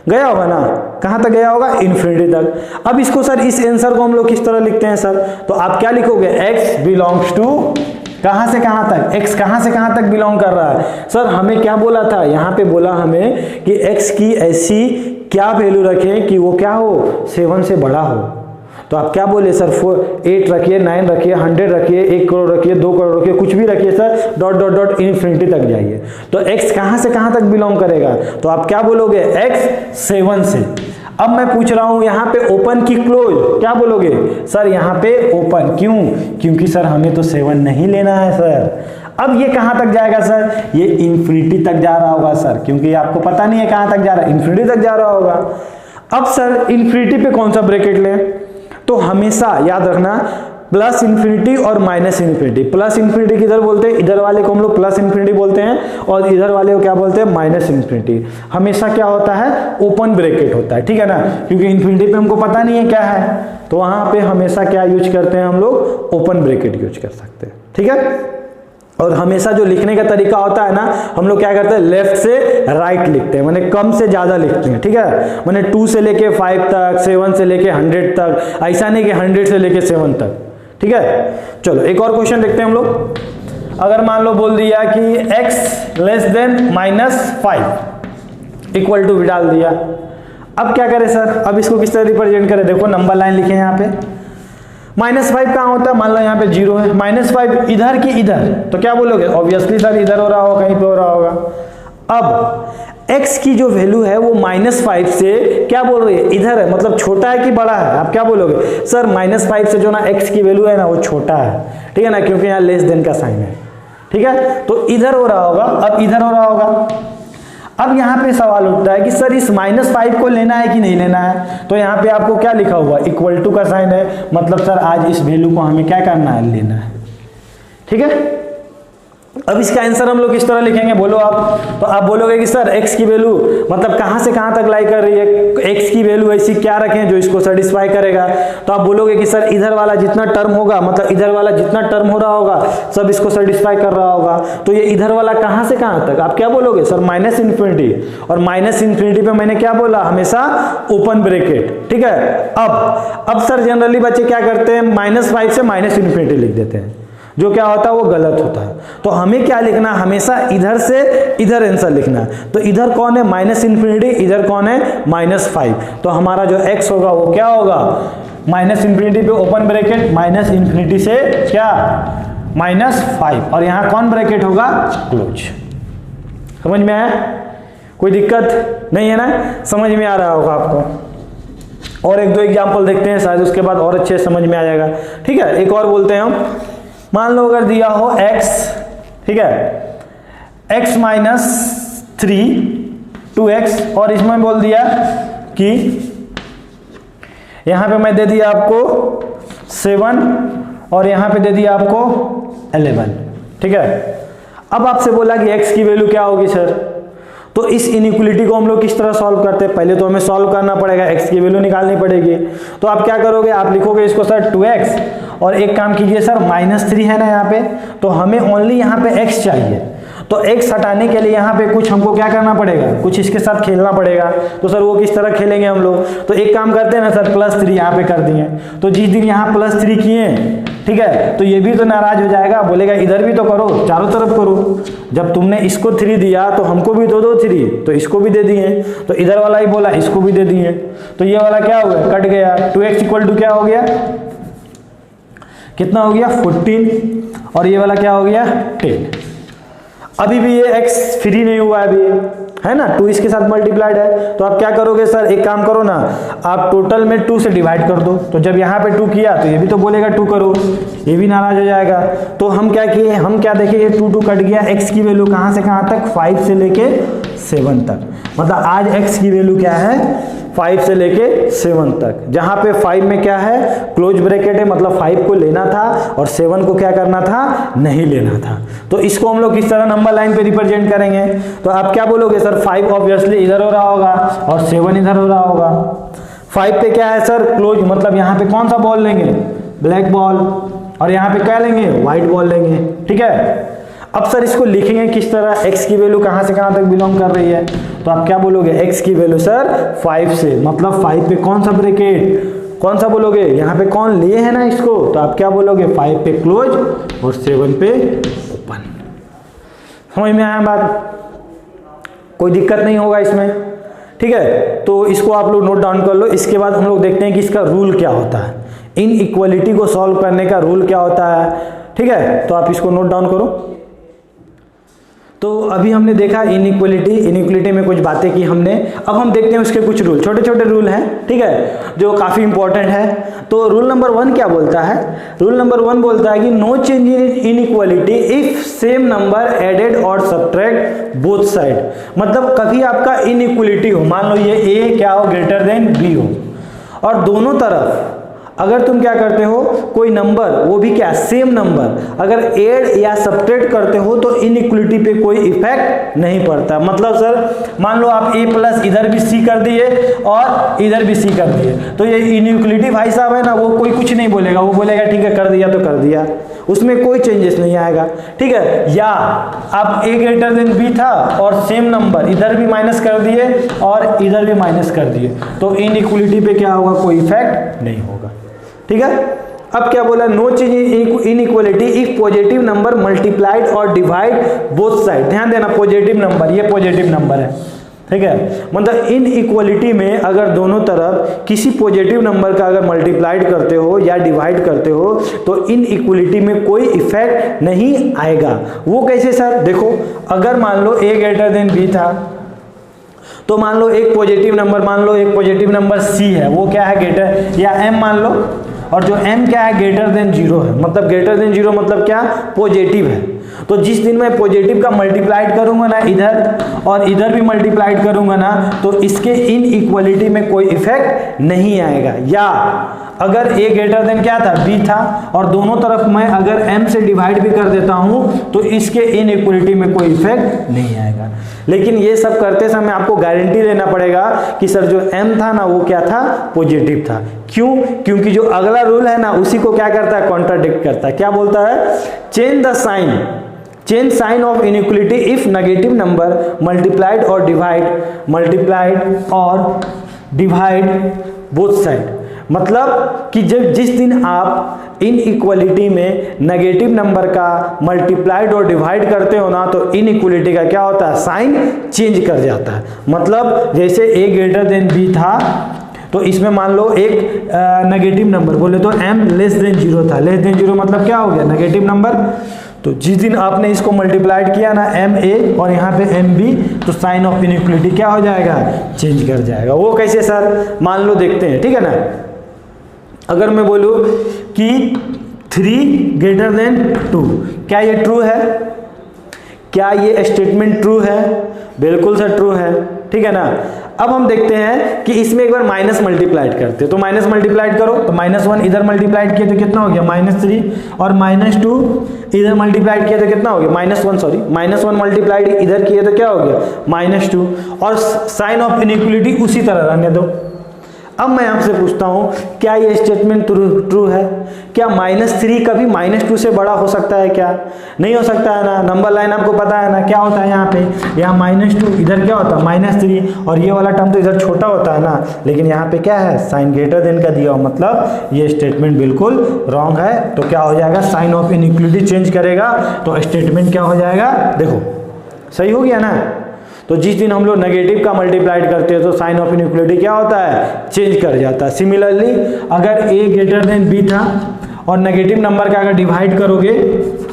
Speaker 1: गया होगा ना, कहां तक गया होगा, इन्फिनिटी तक। अब इसको सर, इस आंसर को हम लोग किस तरह लिखते हैं सर, तो आप क्या लिखोगे, x बिलोंग्स टू कहां से कहां तक, x कहां से कहां तक बिलोंग कर रहा है। सर हमें क्या बोला था, यहां पे बोला हमें कि x की ऐसी क्या वैल्यू रखें कि वो क्या हो, 7 से बड़ा हो। तो आप क्या बोले सर, 8 रखिए, 9 रखिए, 100 रखिए, 1 करोड़ रखिए, 2 करोड़ रखिए, कुछ भी रखिए sir, dot dot dot infinity तक जाइए। तो x कहां से कहां तक बिलोंग करेगा, तो आप क्या बोलोगे, x 7 से। अब मैं पूछ रहा हूं यहां पे ओपन की क्लोज, क्या बोलोगे सर, यहां पे ओपन, क्यों, क्योंकि सर हमें तो 7 नहीं लेना है सर। अब ये कहां तक जाएगा सर, ये इन्फिनिटी तक जा रहा होगा सर, क्योंकि आपको पता नहीं है कहां तक जा रहा है, इन्फिनिटी तक जा रहा होगा। अब सर इन्फिनिटी पे कौन सा ब्रैकेट लें, तो हमेशा याद रखना प्लस इन्फिनिटी और माइनस इन्फिनिटी। प्लस इन्फिनिटी किधर बोलते हैं, इधर वाले को हम लोग प्लस इन्फिनिटी बोलते हैं, और इधर वाले को क्या बोलते हैं, माइनस इन्फिनिटी। हमेशा क्या होता है, ओपन ब्रैकेट होता है, ठीक है ना, क्योंकि इन्फिनिटी पे हमको पता नहीं है क्या है, तो वहां पे हमेशा क्या यूज करते हैं हम लोग, ओपन ब्रैकेट यूज कर सकते हैं, ठीक है। और हमेशा जो लिखने का तरीका होता है ना, हम लोग क्या करते हैं, लेफ्ट से राइट लिखते हैं, माने कम से ज्यादा लिखते हैं, ठीक है, माने 2 से लेके 5 तक, 7 से लेके 100 तक, ऐसा नहीं कि 100 से लेके 7 तक, ठीक है। चलो एक और क्वेश्चन देखते हैं हम लोग। अगर मान लो बोल दिया कि x less than -5 equal to भी डाल दिया, अब क्या करें सर, अब इसको किस तरह रिप्रेजेंट करें, देखो नंबर लाइन लिखे हैं यहाँ पे, -5 कहाँ होता है, मान लो यहाँ पे 0 है, -5 इधर की इधर, तो क्या बोलोगे, ऑब्वियसली सर इधर हो रहा होगा, कहीं पे हो रहा होगा। अब x की जो वैल्यू है वो -5 से क्या बोल रही है, इधर है, मतलब छोटा है कि बड़ा है, आप क्या बोलोगे सर, -5 से जो ना x की वैल्यू है ना वो छोटा है, ठीक है ना, क्योंकि यहाँ लेस देन का साइन है, ठीक है, तो इधर हो रहा होगा, अब इधर हो रहा होगा। अब यहाँ पे सवाल उठता है कि सर इस -5 को लेना है कि नहीं लेना है, तो यहाँ पे आपको क्या लिखा हुआ, इक्वल टू का साइन है, मतलब सर आज इस वैल्यू को हमें क्या करना है, लेना है, ठीक है। अब इसका आंसर हम लोग किस तरह लिखेंगे, बोलो आप, तो आप बोलोगे कि सर x की वैल्यू मतलब कहां से कहां तक लाई कर रही है, x की वैल्यू ऐसी क्या रखें जो इसको सेटिस्फाई करेगा, तो आप बोलोगे कि सर इधर वाला जितना टर्म होगा, मतलब इधर वाला जितना टर्म हो रहा होगा सब इसको सेटिस्फाई कर रहा होगा, तो ये इधर वाला कहां से कहां तक, आप क्या बोलोगे सर, माइनस इन्फिनिटी, और माइनस इन्फिनिटी पे मैंने क्या बोला, हमेशा ओपन ब्रैकेट, ठीक है। अब सर जनरली बच्चे क्या करते हैं, -5 से माइनस इन्फिनिटी लिख देते हैं, जो क्या होता है वो गलत होता है। तो हमें क्या लिखना, हमेशा इधर से इधर आंसर लिखना है। तो इधर कौन है, -इन्फिनिटी, इधर कौन है, -5, तो हमारा जो x होगा वो क्या होगा, -इन्फिनिटी पे ओपन ब्रैकेट, -इन्फिनिटी से क्या, -5, और यहां कौन ब्रैकेट होगा, क्लोज। समझ में आया, कोई दिक्कत नहीं है ना, समझ में आ रहा होगा आपको। और 1-2 एग्जाम्पल देखते हैं, शायद उसके बाद और अच्छे समझ में आ जाएगा, ठीक है। एक और बोलते हैं हम, मान लो अगर दिया हो x, ठीक है, x - 3 2x, और इसमें बोल दिया कि यहां पे मैं दे दिया आपको 7 और यहां पे दे दिया आपको 11, ठीक है। अब आपसे बोला कि x की वैल्यू क्या होगी सर, तो इस इनइक्वालिटी को हम लोग किस तरह सॉल्व करते हैं, पहले तो हमें सॉल्व करना पड़ेगा, x की वैल्यू निकालनी पड़ेगी। तो आप क्या करोगे, आप लिखोगे इसको सर 2x, और एक काम कीजिए सर -3 है ना यहाँ पे, तो हमें ओनली यहाँ पे x चाहिए, तो x हटाने के लिए यहाँ पे कुछ हमको क्या करना पड़ेगा, कुछ इसके साथ खेलना पड़ेगा। तो सर वो किस तरह खेलेंगे हम लोग, तो एक काम करते हैं ना सर, +3 यहाँ पे कर दिए, तो जिस दिन यहाँ +3 किए ठीक है, तो ये भी तो नाराज हो जाएगा, बोलेगा इधर भी तो करो, चारों तरफ करो। जब तुमने इसको 3 दिया तो हमको भी तो दो 3, तो इसको भी दे दिए, तो इधर वाला ही बोला इसको भी दे दिए, तो ये वाला क्या हो गया, कट गया। 2x इक्वल टू क्या हो गया, कितना हो गया 14, और ये वाला क्या हो गया 10। अभी भी ये x फ्री नहीं हुआ अभी, है ना, 2 इसके साथ मल्टीप्लाइड है, तो आप क्या करोगे सर, एक काम करो ना, आप टोटल में 2 से डिवाइड कर दो। तो जब यहाँ पे 2 किया तो ये भी तो बोलेगा 2 करो, ये भी नाराज हो जाएगा। तो हम क्या किए, हम क्या देखें, ये 2 कट गया, x की वैल्यू कहाँ से कहाँ तक, 5 से लेके 7 तक। मतलब आज x की वैल्यू क्या है, 5 से लेके 7 तक, जहां पे 5 में क्या है, क्लोज ब्रैकेट है, मतलब 5 को लेना था और 7 को क्या करना था, नहीं लेना था। तो इसको हम लोग किस तरह नंबर लाइन पे रिप्रेजेंट करेंगे, तो आप क्या बोलोगे सर, 5 ऑब्वियसली इधर हो रहा होगा और 7 इधर हो रहा होगा। 5 पे क्या है सर, क्लोज, मतलब यहाँ पे कौन सा बॉल लेंगे, ब्लैक बॉल, और यहाँ पे क्या लेंगे, व्हाइट बॉल लेंगे, ठीक है। अब सर इसको लिखेंगे किस तरह, x की वैल्यू कहाँ से कहाँ तक बिलोंग कर रही है, तो आप क्या बोलोगे, x की वैल्यू सर 5 से, मतलब 5 पे कौन सा ब्रैकेट, कौन सा बोलोगे, यहाँ पे कौन लिए है ना इसको, तो आप क्या बोलोगे, 5 पे क्लोज और 7 पे ओपन। समझ में आया बात, कोई दिक्कत नहीं होगा इसमें, ठीक है। तो इसको आप लोग नोट डाउन कर लो। इसके बाद हम लोग देखते हैं कि इसका रूल क्या होता है, इन इक्वलिटी को सॉल्व करने का रूल क्या होता है, ठीक है। तो आप इसको नोट डाउन करो। तो अभी हमने देखा इनइक्वलिटी में कुछ बातें की हमने। अब हम देखते हैं उसके कुछ रूल, छोटे छोटे रूल हैं, ठीक है, जो काफ़ी इंपॉर्टेंट है। तो रूल नंबर 1 क्या बोलता है, रूल नंबर 1 बोलता है कि no change in inequality if same number added और सब्ट्रैक्ट बोथ साइड। मतलब कभी आपका इनइक्वलिटी हो, मान लो ये a क्या हो, ग्रेटर देन b हो, और दोनों तरफ अगर तुम क्या करते हो, कोई नंबर, वो भी क्या, सेम नंबर, अगर ऐड या सब्ट्रैक्ट करते हो तो इनइक्वलिटी पे कोई इफेक्ट नहीं पड़ता। मतलब सर मान लो आप a प्लस इधर भी c कर दिए और इधर भी c कर दिए, तो ये इनइक्वलिटी भाई साहब है ना, वो कोई कुछ नहीं बोलेगा, वो बोलेगा ठीक है कर दिया तो कर दिया, उसमें कोई चेंजेस नहीं आएगा, ठीक है। या अब a ग्रेटर देन b था और सेम नंबर इधर भी माइनस कर दिए और इधर भी माइनस कर दिए, तो इनइक्वलिटी पे क्या होगा, कोई इफेक्ट नहीं होगा, ठीक है। अब क्या बोला, no change in equality if positive number multiplied और डिवाइड बोथ साइड। ध्यान देना, पॉजिटिव नंबर, ये पॉजिटिव नंबर है, ठीक है। मतलब इन इक्वलिटी में अगर दोनों तरफ किसी पॉजिटिव नंबर का अगर मल्टीप्लाइड करते हो या डिवाइड करते हो तो इन इक्वलिटी में कोई इफेक्ट नहीं आएगा। वो कैसे सर, देखो अगर मान लो a ग्रेटर देन b था, तो मान लो एक पॉजिटिव नंबर, मान लो एक पॉजिटिव नंबर c है, वो क्या है ग्रेटर, या m मान लो, और जो m क्या है, ग्रेटर देन 0 है। मतलब ग्रेटर देन 0 मतलब क्या, पॉजिटिव है। तो जिस दिन मैं पॉजिटिव का मल्टीप्लाइड करूंगा ना इधर और इधर भी मल्टीप्लाइड करूंगा ना, तो इसके इन इक्वलिटी में कोई इफेक्ट नहीं आएगा। या अगर a ग्रेटर देन क्या था, b था, और दोनों तरफ मैं अगर m से डिवाइड भी कर देता हूं तो इसके इन इक्वलिटी में कोई इफेक्ट नहीं आएगा। लेकिन ये सब करते समय आपको गारंटी लेना पड़ेगा कि सर जो m था ना वो क्या था, पॉजिटिव था। क्यों, क्योंकि जो अगला रूल है ना उसी को क्या करता है, कॉन्ट्राडिक्ट करता है। क्या बोलता है, change the sign, change sign of inequality if negative number multiplied और डिवाइड बोथ साइड। मतलब कि जब जिस दिन आप इन इक्वलिटी में नेगेटिव नंबर का मल्टीप्लाइड और डिवाइड करते हो ना, तो इन इक्वलिटी का क्या होता है, साइन चेंज कर जाता है। मतलब जैसे a ग्रेटर देन b था, तो इसमें मान लो एक नेगेटिव नंबर बोले तो m लेस देन 0 था, लेस देन 0 मतलब क्या हो गया, नेगेटिव नंबर। तो जिस दिन आपने इसको मल्टीप्लाइड किया ना ma और यहाँ पे mb, तो साइन ऑफ इनइक्वलिटी क्या हो जाएगा, चेंज कर जाएगा। वो कैसे सर, मान लो देखते हैं, ठीक है ना। अगर मैं बोलूँ कि 3 ग्रेटर देन 2, क्या ये ट्रू है, क्या ये स्टेटमेंट ट्रू है, बिल्कुल सर ट्रू है, ठीक है ना। अब हम देखते हैं कि इसमें एक बार माइनस मल्टीप्लाइड करते हैं, तो माइनस मल्टीप्लाइड करो, तो -1 इधर मल्टीप्लाइड किया तो कितना हो गया, -3, और -2 इधर मल्टीप्लाइड किया तो कितना हो गया, -1 मल्टीप्लाइड इधर किए तो क्या हो गया, -2, और साइन ऑफ इनइक्वलिटी उसी तरह रहने दो। अब मैं आपसे पूछता हूँ, क्या ये स्टेटमेंट ट्रू है? क्या -3 कभी -2 से बड़ा हो सकता है क्या? नहीं हो सकता है ना। नंबर लाइन आपको पता है ना क्या होता है यहाँ पे, यहाँ -2, इधर क्या होता है -3, और ये वाला टर्म तो इधर छोटा होता है ना, लेकिन यहाँ पे क्या है, साइन ग्रेटर देन का दिया हो, मतलब ये स्टेटमेंट बिल्कुल रॉन्ग है। तो क्या हो जाएगा, साइन ऑफ इनइक्वालिटी चेंज करेगा तो स्टेटमेंट क्या हो जाएगा, देखो सही हो गया ना। तो जिस दिन हम लोग नेगेटिव का मल्टीप्लाइड करते हैं तो साइन ऑफ इनइक्वालिटी क्या होता है, चेंज कर जाता है। सिमिलरली अगर a ग्रेटर देन b था और नेगेटिव नंबर का अगर डिवाइड करोगे,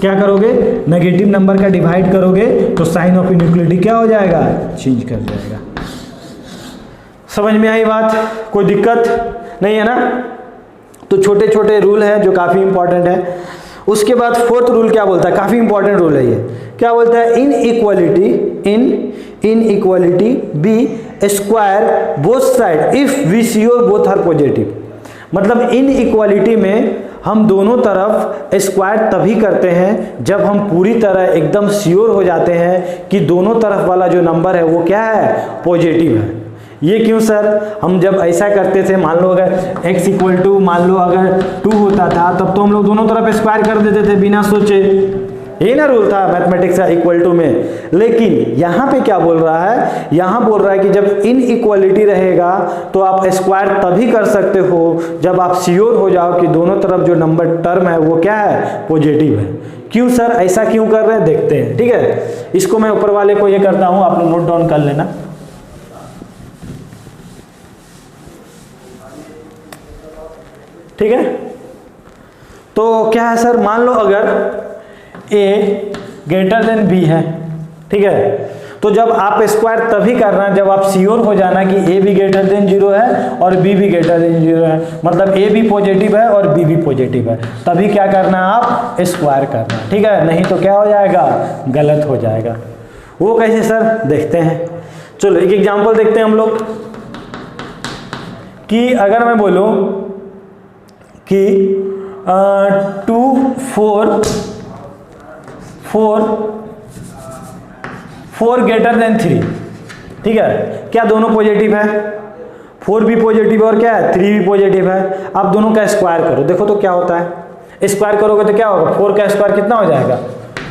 Speaker 1: क्या करोगे, नेगेटिव नंबर का डिवाइड करोगे तो साइन ऑफ इनइक्वालिटी क्या हो जाएगा, चेंज कर जाएगा। समझ में आई बात? कोई दिक्कत नहीं है ना। तो छोटे छोटे रूल हैं जो काफ़ी इंपॉर्टेंट है। उसके बाद फोर्थ रूल क्या बोलता है, काफ़ी इंपॉर्टेंट रूल है ये, क्या बोलता है, inequality be square both side if we sure both are positive. मतलब इन इक्वालिटी में हम दोनों तरफ स्क्वायर तभी करते हैं जब हम पूरी तरह एकदम श्योर हो जाते हैं कि दोनों तरफ वाला जो नंबर है वो क्या है, पॉजिटिव है। ये क्यों सर? हम जब ऐसा करते थे, मान लो अगर x इक्वल टू मान लो अगर 2 होता था, तब तो हम लोग दोनों तरफ स्क्वायर कर देते थे बिना सोचे, ये ना रूल था मैथमेटिक्स का इक्वल टू में। लेकिन यहाँ पे क्या बोल रहा है, यहाँ बोल रहा है कि जब इन इक्वालिटी रहेगा तो आप स्क्वायर तभी कर सकते हो जब आप श्योर हो जाओ कि दोनों तरफ जो नंबर टर्म है वो क्या है, पॉजिटिव है। क्यों सर, ऐसा क्यों कर रहे हैं, देखते हैं। ठीक है, इसको मैं ऊपर वाले को ये करता हूँ, आप लोग नोट डाउन कर लेना। ठीक है, तो क्या है सर, मान लो अगर a ग्रेटर देन b है, ठीक है, तो जब आप स्क्वायर तभी करना जब आप श्योर हो जाना कि a भी ग्रेटर देन 0 है और b भी ग्रेटर देन 0 है, मतलब a भी पॉजिटिव है और b भी पॉजिटिव है, तभी क्या करना है, आप स्क्वायर करना। ठीक है, नहीं तो क्या हो जाएगा, गलत हो जाएगा। वो कैसे सर, देखते हैं। चलो एक एग्जांपल देखते हैं हम लोग कि अगर मैं बोलूं कि 2 4 ग्रेटर देन 3, ठीक है, क्या दोनों पॉजिटिव है, 4 भी पॉजिटिव है और क्या है, 3 भी पॉजिटिव है। आप दोनों का स्क्वायर करो, देखो तो क्या होता है। स्क्वायर करोगे तो क्या होगा, 4 का स्क्वायर कितना हो जाएगा,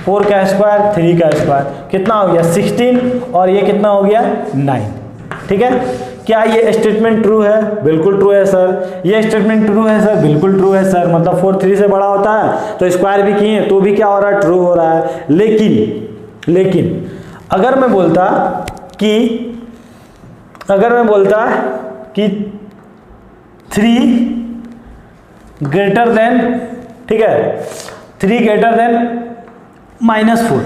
Speaker 1: 4 का स्क्वायर 3 का स्क्वायर कितना हो गया, 16, और ये कितना हो गया, 9। ठीक है, क्या ये स्टेटमेंट ट्रू है, बिल्कुल ट्रू है सर। ये स्टेटमेंट ट्रू है सर, बिल्कुल ट्रू है सर। मतलब 4 3 से बड़ा होता है तो स्क्वायर भी किए तो भी क्या हो रहा है, ट्रू हो रहा है। लेकिन अगर मैं बोलता कि 3 ग्रेटर देन, ठीक है, 3 ग्रेटर देन -4,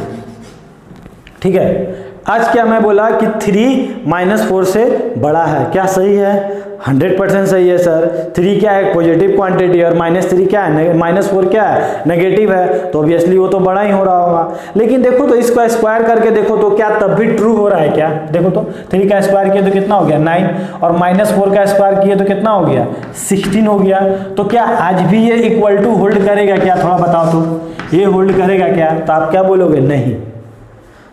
Speaker 1: ठीक है, आज क्या मैं बोला कि 3 -4 से बड़ा है, क्या सही है, 100% सही है सर। 3 क्या है, पॉजिटिव क्वांटिटी, और -3 क्या है, -4 क्या है, नेगेटिव है, तो ऑब्वियसली वो तो बड़ा ही हो रहा होगा। लेकिन देखो तो इसको स्क्वायर करके देखो तो क्या तब भी ट्रू हो रहा है क्या, देखो तो 3 का स्क्वायर किया तो कितना हो गया, 9, और -4 का स्क्वायर किया तो कितना हो गया, 16 हो गया। तो क्या आज भी ये इक्वल टू होल्ड करेगा क्या, थोड़ा बताओ तो, ये होल्ड करेगा क्या? तो आप क्या बोलोगे, नहीं।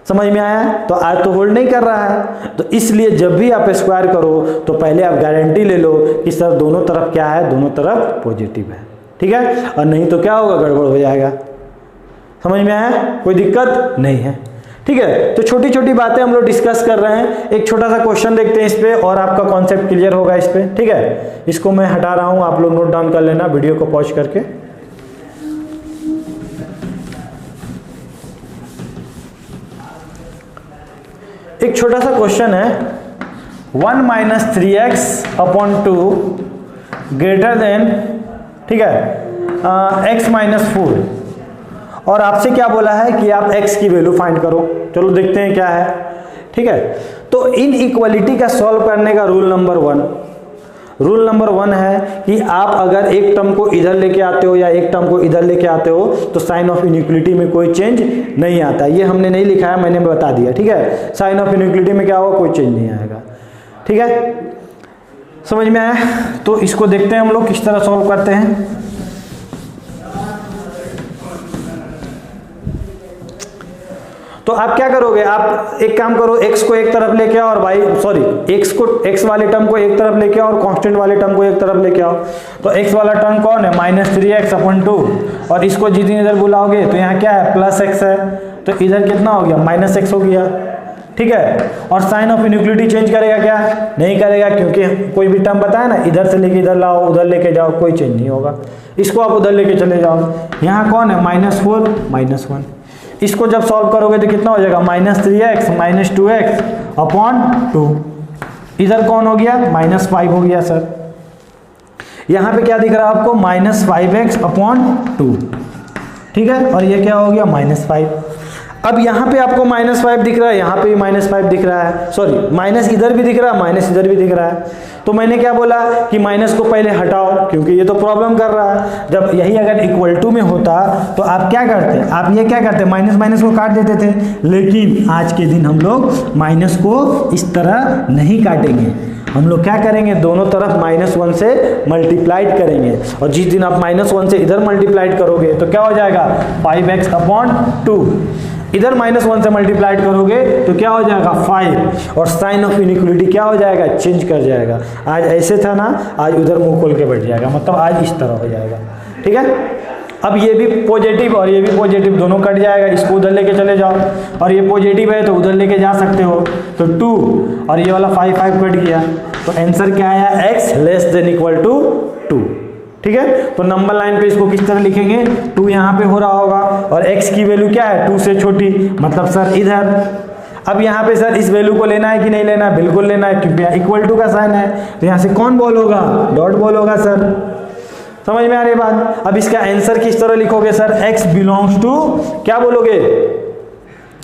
Speaker 1: समझ में आया? तो आज तो होल्ड नहीं कर रहा है, तो इसलिए जब भी आप स्क्वायर करो तो पहले आप गारंटी ले लो कि सर दोनों तरफ क्या है, दोनों तरफ पॉजिटिव है। ठीक है, और नहीं तो क्या होगा, गड़बड़ हो जाएगा। समझ में आया? कोई दिक्कत नहीं है। ठीक है, तो छोटी छोटी बातें हम लोग डिस्कस कर रहे हैं। एक छोटा सा क्वेश्चन देखते हैं इस पे और आपका कॉन्सेप्ट क्लियर होगा इस पे। ठीक है, इसको मैं हटा रहा हूं, आप लोग नोट डाउन कर लेना वीडियो को पॉज करके। एक छोटा सा क्वेश्चन है, 1 - 3x/2 ग्रेटर देन, ठीक है, x - 4, और आपसे क्या बोला है कि आप x की वैल्यू फाइंड करो। चलो देखते हैं क्या है। ठीक है, तो इन इक्वालिटी का सॉल्व करने का रूल नंबर 1 है कि आप अगर एक टर्म को इधर लेके आते हो या एक टर्म को इधर लेके आते हो तो साइन ऑफ इनइक्वालिटी में कोई चेंज नहीं आता। ये हमने नहीं लिखा है, मैंने बता दिया। ठीक है, साइन ऑफ इनइक्वालिटी में क्या होगा, कोई चेंज नहीं आएगा। ठीक है, समझ में आया? तो इसको देखते हैं हम लोग किस तरह सॉल्व करते हैं। तो आप क्या करोगे, आप एक काम करो, x को एक तरफ लेके आओ और x वाले टर्म को एक तरफ लेके आओ और कांस्टेंट वाले टर्म को एक तरफ लेके आओ। तो x वाला टर्म कौन है, -3x/2, और इसको जितनी इधर बुलाओगे तो यहाँ क्या है, +x है, तो इधर कितना हो गया, -x हो गया। ठीक है, और साइन ऑफ इनइक्वालिटी चेंज करेगा क्या, नहीं करेगा, क्योंकि कोई भी टर्म बताया ना, इधर से लेके इधर लाओ, उधर लेके जाओ, कोई चेंज नहीं होगा। इसको आप उधर लेके चले जाओ, यहाँ कौन है, -4 -1, इसको जब सॉल्व करोगे तो कितना हो जाएगा, -3x -2x/2, इधर कौन हो गया, -5 हो गया सर। यहाँ पे क्या दिख रहा है आपको, -5x/2, ठीक है, और ये क्या हो गया, -5। अब यहाँ पे आपको -5 दिख रहा है, यहाँ पे भी -5 दिख रहा है, सॉरी माइनस इधर भी दिख रहा है, माइनस इधर भी दिख रहा है। तो मैंने क्या बोला कि माइनस को पहले हटाओ, क्योंकि ये तो प्रॉब्लम कर रहा है। जब यही अगर इक्वल टू में होता तो आप क्या करते, आप ये क्या करते, माइनस माइनस को काट देते थे, लेकिन आज के दिन हम लोग माइनस को इस तरह नहीं काटेंगे। हम लोग क्या करेंगे, दोनों तरफ -1 से मल्टीप्लाइड करेंगे, और जिस दिन आप -1 से इधर मल्टीप्लाइड करोगे तो क्या हो जाएगा, 5x/2, इधर -1 से मल्टीप्लाइड करोगे तो क्या हो जाएगा, 5, और साइन ऑफ इनइक्वालिटी क्या हो जाएगा, चेंज कर जाएगा। आज ऐसे था ना, आज उधर मुंह खोल के बैठ जाएगा, मतलब आज इस तरह हो जाएगा। ठीक है, अब ये भी पॉजिटिव और ये भी पॉजिटिव दोनों कट जाएगा, इसको उधर लेके चले जाओ, और ये पॉजिटिव है तो उधर लेके जा सकते हो, तो 2 और ये वाला 5 कट गया, तो आंसर क्या आया, x < 2। ठीक है, तो नंबर लाइन पे इसको किस तरह लिखेंगे, 2 यहाँ पे हो रहा होगा, और x की वैल्यू क्या है, 2 से छोटी, मतलब सर इधर। अब यहाँ पे सर इस वैल्यू को लेना है कि नहीं लेना है, बिल्कुल लेना है, क्योंकि यहाँ इक्वल टू का साइन है, तो यहाँ से कौन बॉल होगा, डॉट बॉल होगा सर। समझ में आ रही बात। अब इसका आंसर किस तरह लिखोगे सर, x बिलोंग्स टू क्या बोलोगे,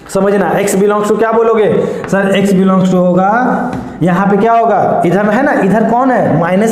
Speaker 1: समझना, x बिलोंग्स टू क्या बोलोगे सर, x बिलोंग्स टू होगा, यहाँ पे क्या होगा, इधर है ना, इधर कौन है, -∞,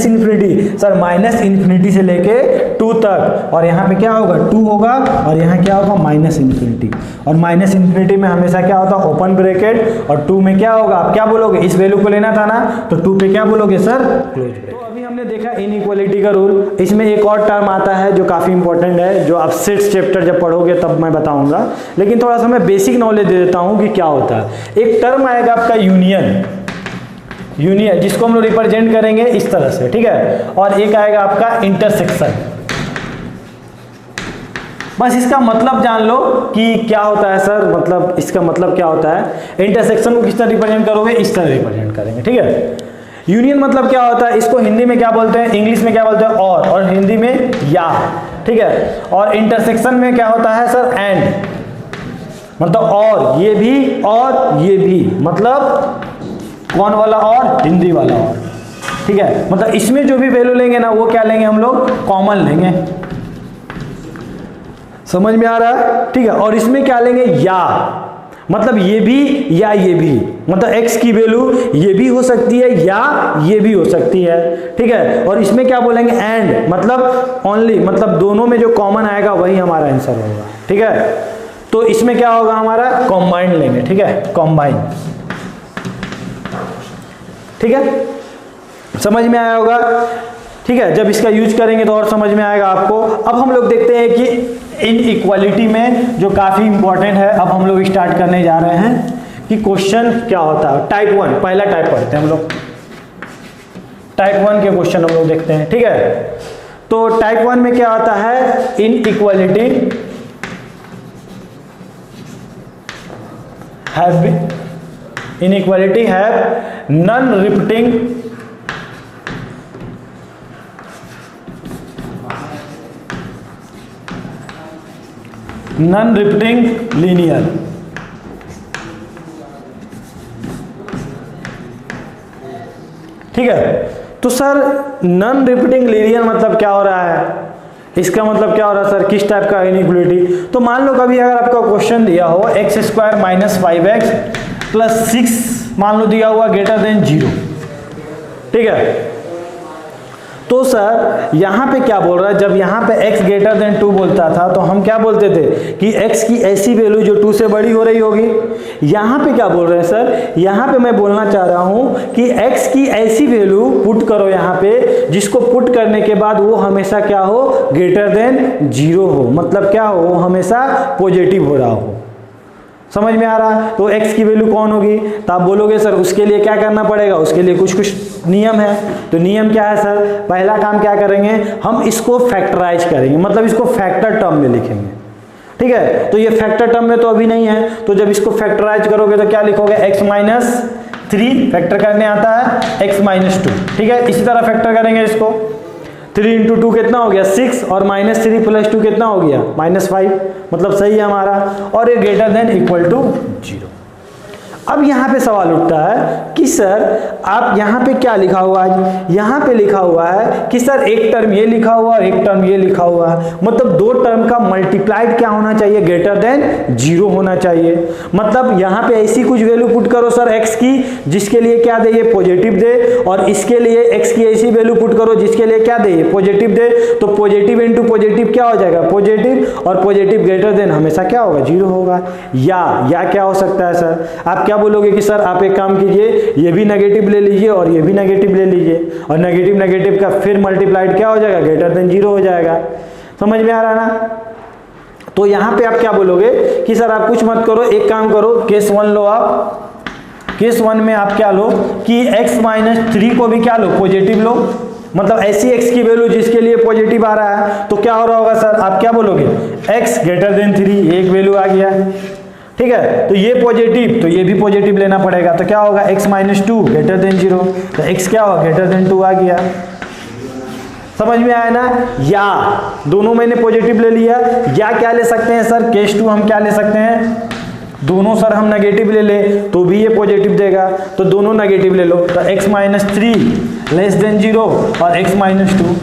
Speaker 1: सर -∞ से लेके 2 तक, और यहाँ पे क्या होगा, 2 होगा, और यहाँ क्या होगा, -∞, और -∞ में हमेशा क्या होता है, ओपन ब्रैकेट, और 2 में क्या होगा, आप क्या बोलोगे, इस वैल्यू को लेना था ना, तो 2 पे क्या बोलोगे सर, क्लोज ब्रैकेट। तो अभी हमने देखा इनइक्वालिटी का रूल। इसमें एक और टर्म आता है जो काफी इंपॉर्टेंट है, जो आप 6th चैप्टर जब पढ़ोगे तब मैं बताऊंगा, लेकिन थोड़ा सा मैं बेसिक नॉलेज दे देता हूं कि क्या होता है। एक टर्म आएगा आपका यूनियन, जिसको हम लोग रिप्रेजेंट करेंगे इस तरह से, ठीक है, और एक आएगा आपका इंटरसेक्शन। बस इसका मतलब जान लो कि क्या होता है सर, मतलब इसका मतलब क्या होता है। इंटरसेक्शन को किस तरह रिप्रेजेंट करोगे, इस तरह रिप्रेजेंट करेंगे, ठीक है। यूनियन मतलब क्या होता है, इसको हिंदी में क्या बोलते हैं, इंग्लिश में क्या बोलते हैं, और हिंदी में या, ठीक है। और इंटरसेक्शन में क्या होता है सर, एंड, मतलब और ये भी, मतलब कौन वाला और, हिंदी वाला और, ठीक है। मतलब इसमें जो भी वैल्यू लेंगे ना, वो क्या लेंगे हम लोग, कॉमन लेंगे। समझ में आ रहा है, ठीक है। और इसमें क्या लेंगे, या, मतलब ये भी या ये भी, मतलब x की वैल्यू ये भी हो सकती है या ये भी हो सकती है, ठीक है। और इसमें क्या बोलेंगे, एंड, मतलब ओनली, मतलब दोनों में जो कॉमन आएगा वही हमारा आंसर होगा, ठीक है। तो इसमें क्या होगा हमारा, कॉम्बाइंड लेंगे, ठीक है, कॉम्बाइंड, ठीक है। समझ में आया होगा, ठीक है। जब इसका यूज करेंगे तो और समझ में आएगा आपको। अब हम लोग देखते हैं कि इनइक्वालिटी में जो काफी इंपॉर्टेंट है, अब हम लोग स्टार्ट करने जा रहे हैं कि क्वेश्चन क्या होता है। टाइप 1, पहला टाइप पढ़ते हैं हम लोग, टाइप 1 के क्वेश्चन हम लोग देखते हैं, ठीक है। तो टाइप 1 में क्या आता है, inequality have non repeating linear, ठीक है। तो सर नॉन रिपीटिंग लीनियर मतलब क्या हो रहा है, इसका मतलब क्या हो रहा है सर, किस टाइप का इनइक्वालिटी। तो मान लो कभी अगर आपका क्वेश्चन दिया हो x² - 5x + 6 मान लो दिया हुआ > 0, ठीक है। तो सर यहाँ पे क्या बोल रहा है, जब यहाँ पे x > 2 बोलता था तो हम क्या बोलते थे कि x की ऐसी वैल्यू जो 2 से बड़ी हो रही होगी। यहाँ पे क्या बोल रहे हैं सर, यहाँ पे मैं बोलना चाह रहा हूँ कि x की ऐसी वैल्यू पुट करो यहाँ पे, जिसको पुट करने के बाद वो हमेशा क्या हो, > 0 हो, मतलब क्या हो, वो हमेशा पॉजिटिव हो रहा हो। समझ में आ रहा? तो x की वैल्यू कौन होगी? तो आप बोलोगे सर उसके लिए क्या करना पड़ेगा, उसके लिए कुछ कुछ नियम है। तो नियम क्या है सर? पहला काम क्या करेंगे, हम इसको फैक्टराइज करेंगे, मतलब इसको फैक्टर टर्म में लिखेंगे। ठीक है, तो ये फैक्टर टर्म में तो अभी नहीं है, तो जब इसको फैक्टराइज करोगे तो क्या लिखोगे, x माइनस 3 फैक्टर करने आता है x माइनस 2। ठीक है, इसी तरह फैक्टर करेंगे इसको। 3 इंटू 2 कितना हो गया 6, और माइनस 3 प्लस 2 कितना हो गया -5, मतलब सही है हमारा, और ये ग्रेटर देन इक्वल टू 0। अब यहाँ पे सवाल उठता है कि सर आप यहाँ पे क्या लिखा हुआ है, यहाँ पे लिखा हुआ है कि सर एक टर्म ये लिखा हुआ और एक टर्म ये लिखा हुआ है, मतलब दो टर्म का मल्टीप्लाइड क्या होना चाहिए, ग्रेटर देन 0 होना चाहिए। मतलब यहाँ पे ऐसी कुछ वैल्यू पुट करो सर x की जिसके लिए क्या दे, ये पॉजिटिव दे, और इसके लिए x की ऐसी वैल्यू पुट करो जिसके लिए क्या दे, ये पॉजिटिव दे। तो पॉजिटिव इंटू पॉजिटिव क्या हो जाएगा, पॉजिटिव, और पॉजिटिव ग्रेटर देन हमेशा क्या होगा, 0 होगा। या क्या हो सकता है सर, आप क्या बोलोगे कि सर आप एक काम कीजिए, ये भी नेगेटिव ले लीजिए और ये भी नेगेटिव ले लीजिए, और नेगेटिव नेगेटिव का फिर मल्टीप्लाइड क्या हो जाएगा, ग्रेटर देन 0 हो जाएगा। समझ में आ रहा ना? तो यहां पे आप क्या बोलोगे कि सर आप कुछ मत करो, एक काम करो, केस 1 लो आप। केस 1 में आप क्या लो कि x माइनस 3 को भी क्या लो, पॉजिटिव लो, मतलब ऐसी x की वैल्यू जिसके लिए पॉजिटिव आ रहा है। तो क्या हो रहा होगा सर, आप क्या बोलोगे, x ग्रेटर देन 3, एक वैल्यू आ गया। ठीक है, तो ये पॉजिटिव, तो ये भी पॉजिटिव लेना पड़ेगा, तो क्या होगा x माइनस 2 ग्रेटर देन 0, तो x क्या होगा, ग्रेटर देन 2 आ गया। समझ में आया ना? या दोनों मैंने पॉजिटिव ले लिया, या क्या ले सकते हैं सर, केस 2 हम क्या ले सकते हैं, दोनों सर हम नेगेटिव ले ले तो भी ये पॉजिटिव देगा, तो दोनों नेगेटिव ले लो, तो x माइनस 3 लेस देन 0 और x माइनस 2।